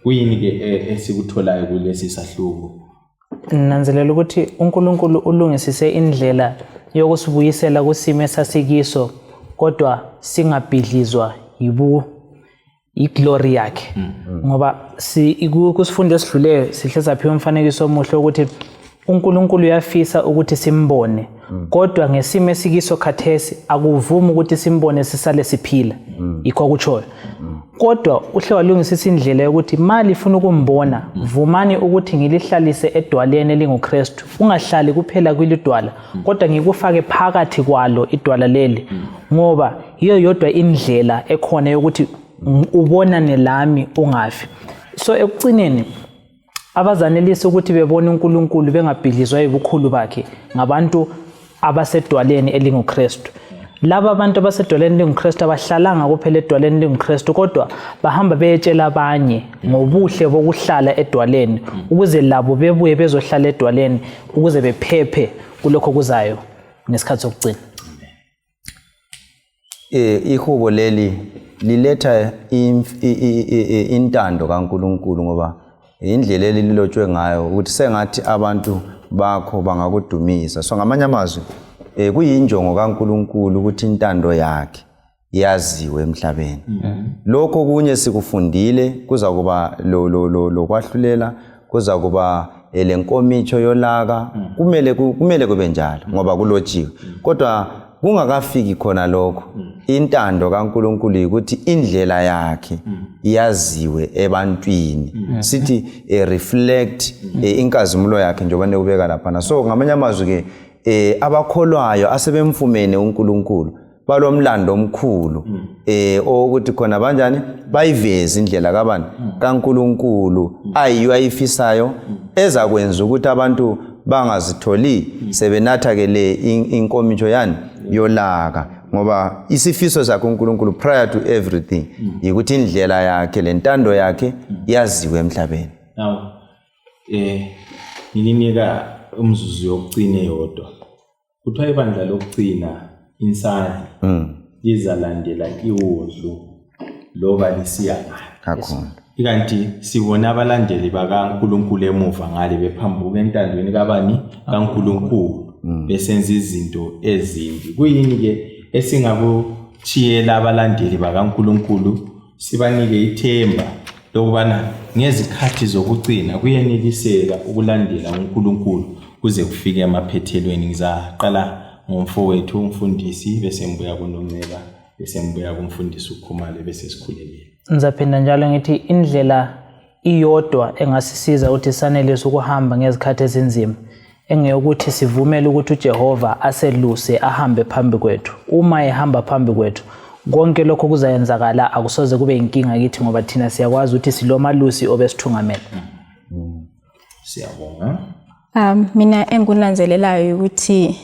Kuyini ke esikutholayo kulesi sahluko? Nanzelela ukuthi uNkulunkulu ulungisise indlela yokusibuyisela kusimo esasikiso kodwa singabhidlizwa iglory yakhe. Ngoba kusifunda esidluleyo sihle saphiwa umfanekiso omuhle ukuthi uNkulunkulu uyafisa ukuthi simbone kodwa ngesimo esikiso khathesi akuvumi ukuthi simbone sisale siphila. Ikho kutshoyo. Kodwa uhle walungisisa indlela yokuthi mali ifuna ukumbona vumani ukuthi ngilihlalise edwaleni elinguKristu, ungahlali kuphela kwilidwala kodwa ngikufake phakathi kwalo idwala leli ngoba iyo yodwa indlela ekhona yokuthi ubonane lami ungafi. So ekugcineni abazanelisa ukuthi bebone uNkulunkulu bengabhidlizwa yibukhulu bakhe ngabantu abasedwaleni elinguKristu. Laba abantu abasedwaleni elinguKristu abahlalanga kuphela edwaleni elinguKristu kodwa bahamba beyetshela abanye ngobuhle bokuhlala edwaleni ukuze labo bebuye bezohlala edwaleni ukuze bephephe kulokho kuzayo ngesikhathi sokugcina. Ihubo leli liletha intando kaNkulunkulu ngoba indlela elilotshwe ngayo ukuthi sengathi abantu bakho bangakudumisa. So ngamanye amazwi kuyinjongo kaNkulunkulu ukuthi intando yakhe yaziwe emhlabeni. Lokho kunye sikufundile kuza kuba lokwahlulela, kuza kuba lenkomicho yolaka, kumele kube njalo ngoba kulotshiwe. Kodwa kungakafiki khona lokho, intando kaNkulunkulu ukuthi indlela yakhe yaziwe ebantwini. Sithi reflect inkazimulo yakhe njengoba nekubeka lapha. So ngamanye amazwi ke abakholwayo asebemfumene uNkulunkulu balomlando omkhulu ukuthi khona banjani bayiveze indlela kabani kaNkulunkulu ayiyo ayifisayo ezakwenza ukuthi abantu bangazitholi sebenatha ke le inkomicho yani yolaka ngoba isifiso sakhe uNkulunkulu prior to everything ukuthi indlela yakhe lentando yakhe yaziwe emhlabeni. Now nilinika umzuzu yokugcina yodwa. Kuthiwa ibandla lokugcina insani lizalandela iwodlu loba lisiya kakhulu. Ikanti sibona abalandeli bakaNkulunkulu emuva ngale bephambuka entandweni kabani kaNkulunkulu. besenza izinto ezimbi. Kuyini ke esingakuchiyela abalandeli bakaNkulunkulu sibanike ithemba lokubana ngezikhathi zokugcina kuyeneliseka ukulandela uNkulunkulu kuze kufike emaphethelweni. Ngizaqala ngomfowethu umfundisi bese ngibuya kuNongceba bese ngibuya kumfundisi uKhumalo bese sikhulelele. Ngizaphinda njalo ngithi indlela iyodwa engasisiza ukuthi sanelise ukuhamba ngezikhathi ezinzima engeyokuthi sivumele ukuthi uJehova aseluse ahambe phambi kwethu. Uma ehamba phambi kwethu konke lokho kuzayenzakala, akusoze kube inkinga kithi ngoba thina siyakwazi ukuthi silomalusi obesithungamela. Siyabonga. Mina engunanzelelayo ukuthi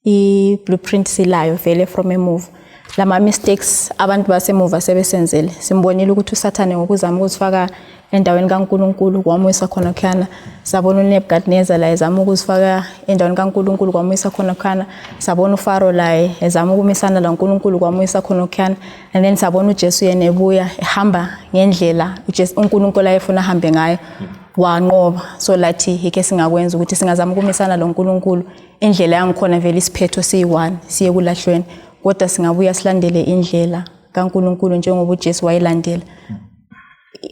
i-blueprint silayo vele from emuva. Lama mistakes abantu basemuva sebesenzele. Simbonile ukuthi uSathane ngokuzama ukuzifaka endaweni kaNkulunkulu kwamuyisa khona khona. Sabona uNebukadnezar la ezama ukuzifaka endaweni kaNkulunkulu kwamuyisa khona khona. Sabona uFaro la ezama ukumisana la uNkulunkulu kwamuyisa khona khona. And then sabona uJesu yena ebuya ehamba ngendlela uNkulunkulu ayefuna ahambe ngayo wanqoba. So lathi ike singakwenza ukuthi singazama ukumisana lo uNkulunkulu indlela yangikhona vele isiphetho siyi1 siye kulahlweni. Kodwa singabuya silandele indlela kaNkulunkulu njengoba uJesu wayilandela.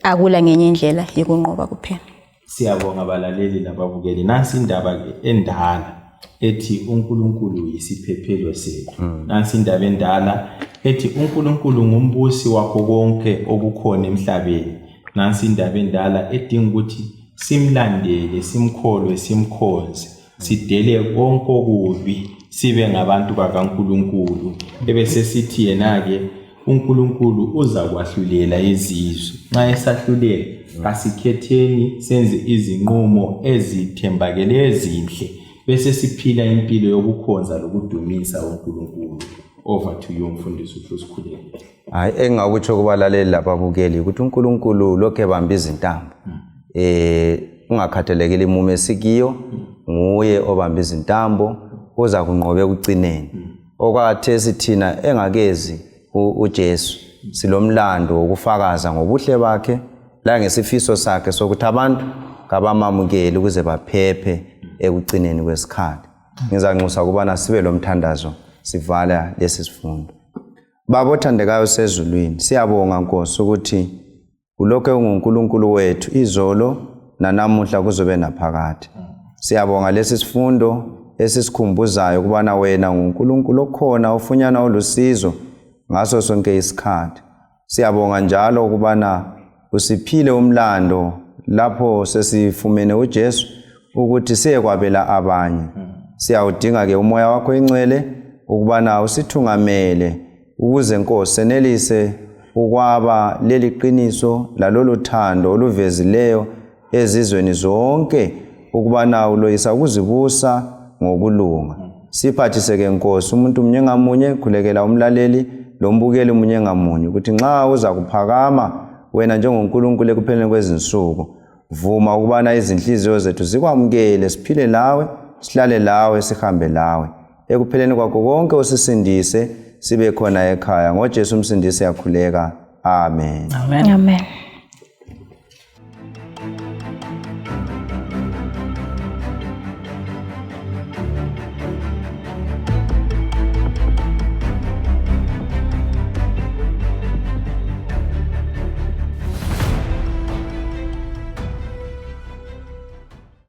Akula ngenye indlela yokunqoba kuphela. Siyabonga abalaleli nababukeli. Nansi indaba ke endala ethi uNkulunkulu yisiphephelo sethu. Nansi indaba endala ethi uNkulunkulu ngumbusi wakho konke okukhona emhlabeni. Nansi indaba endala edinga ukuthi simlandele, simkholwe, simkhonze, sidele konke okubi, sibe ngabantu bakaNkulunkulu. Ebese sithi yena ke uNkulunkulu uza kwahlulela izizwe. Nxa esahlulela asikhetheni senze izinqumo ezithembakele ezinhle bese siphila impilo yokukhonza lokudumisa uNkulunkulu. Over to you mfundisi uSikhulelele. Hayi engakutsho kubalaleli lababukeli ukuthi uNkulunkulu lokho ebamba izintambo. Ungakhathalekile imume sikiyo nguye obamba izintambo uza kunqobe ugcineni. Okwathesi thina engakezi uJesu silomlando wokufakaza ngobuhle bakhe la ngesifiso sakhe sokuthi abantu kabamamukeli ukuze baphephe ekugcineni kwesikhathi. Ngizanxusa kubana sibe lomthandazo sivala lesi sifundo. Baba othandekayo sezulwini, siyabonga Nkosi ukuthi ulokho unguNkulunkulu wethu izolo nanamuhla kuzobe naphakade. Siyabonga lesi sifundo esisikhumbuzayo kubana wena unguNkulunkulu okhona ofunyana olusizo ngaso sonke isikhathi. Siyabonga njalo ukubana usiphile umlando lapho sesifumene uJesu ukuthi siyekwabela abanye. Siyawudinga ke umoya wakho ingcwele ukubana usithungamele ukuze Nkosi senelise ukwaba leli qiniso lalolu thando oluvezileyo ezizweni zonke ukubana uloyisa ukuzibusa ngokulunga. Siphathise ke Nkosi umuntu munye ngamunye khulekela umlaleli lombukeli munye ngamunye ukuthi nxa uza kuphakama wena njengoNkulunkulu ekupheleni kwezinsuku vuma ukubana izinhliziyo zethu zikwamukele siphile lawe sihlale lawe sihambe lawe ekupheleni kwakho konke usisindise sibe khona ekhaya ngoJesu umsindisi yakhuleka. Amen. Amen. Amen.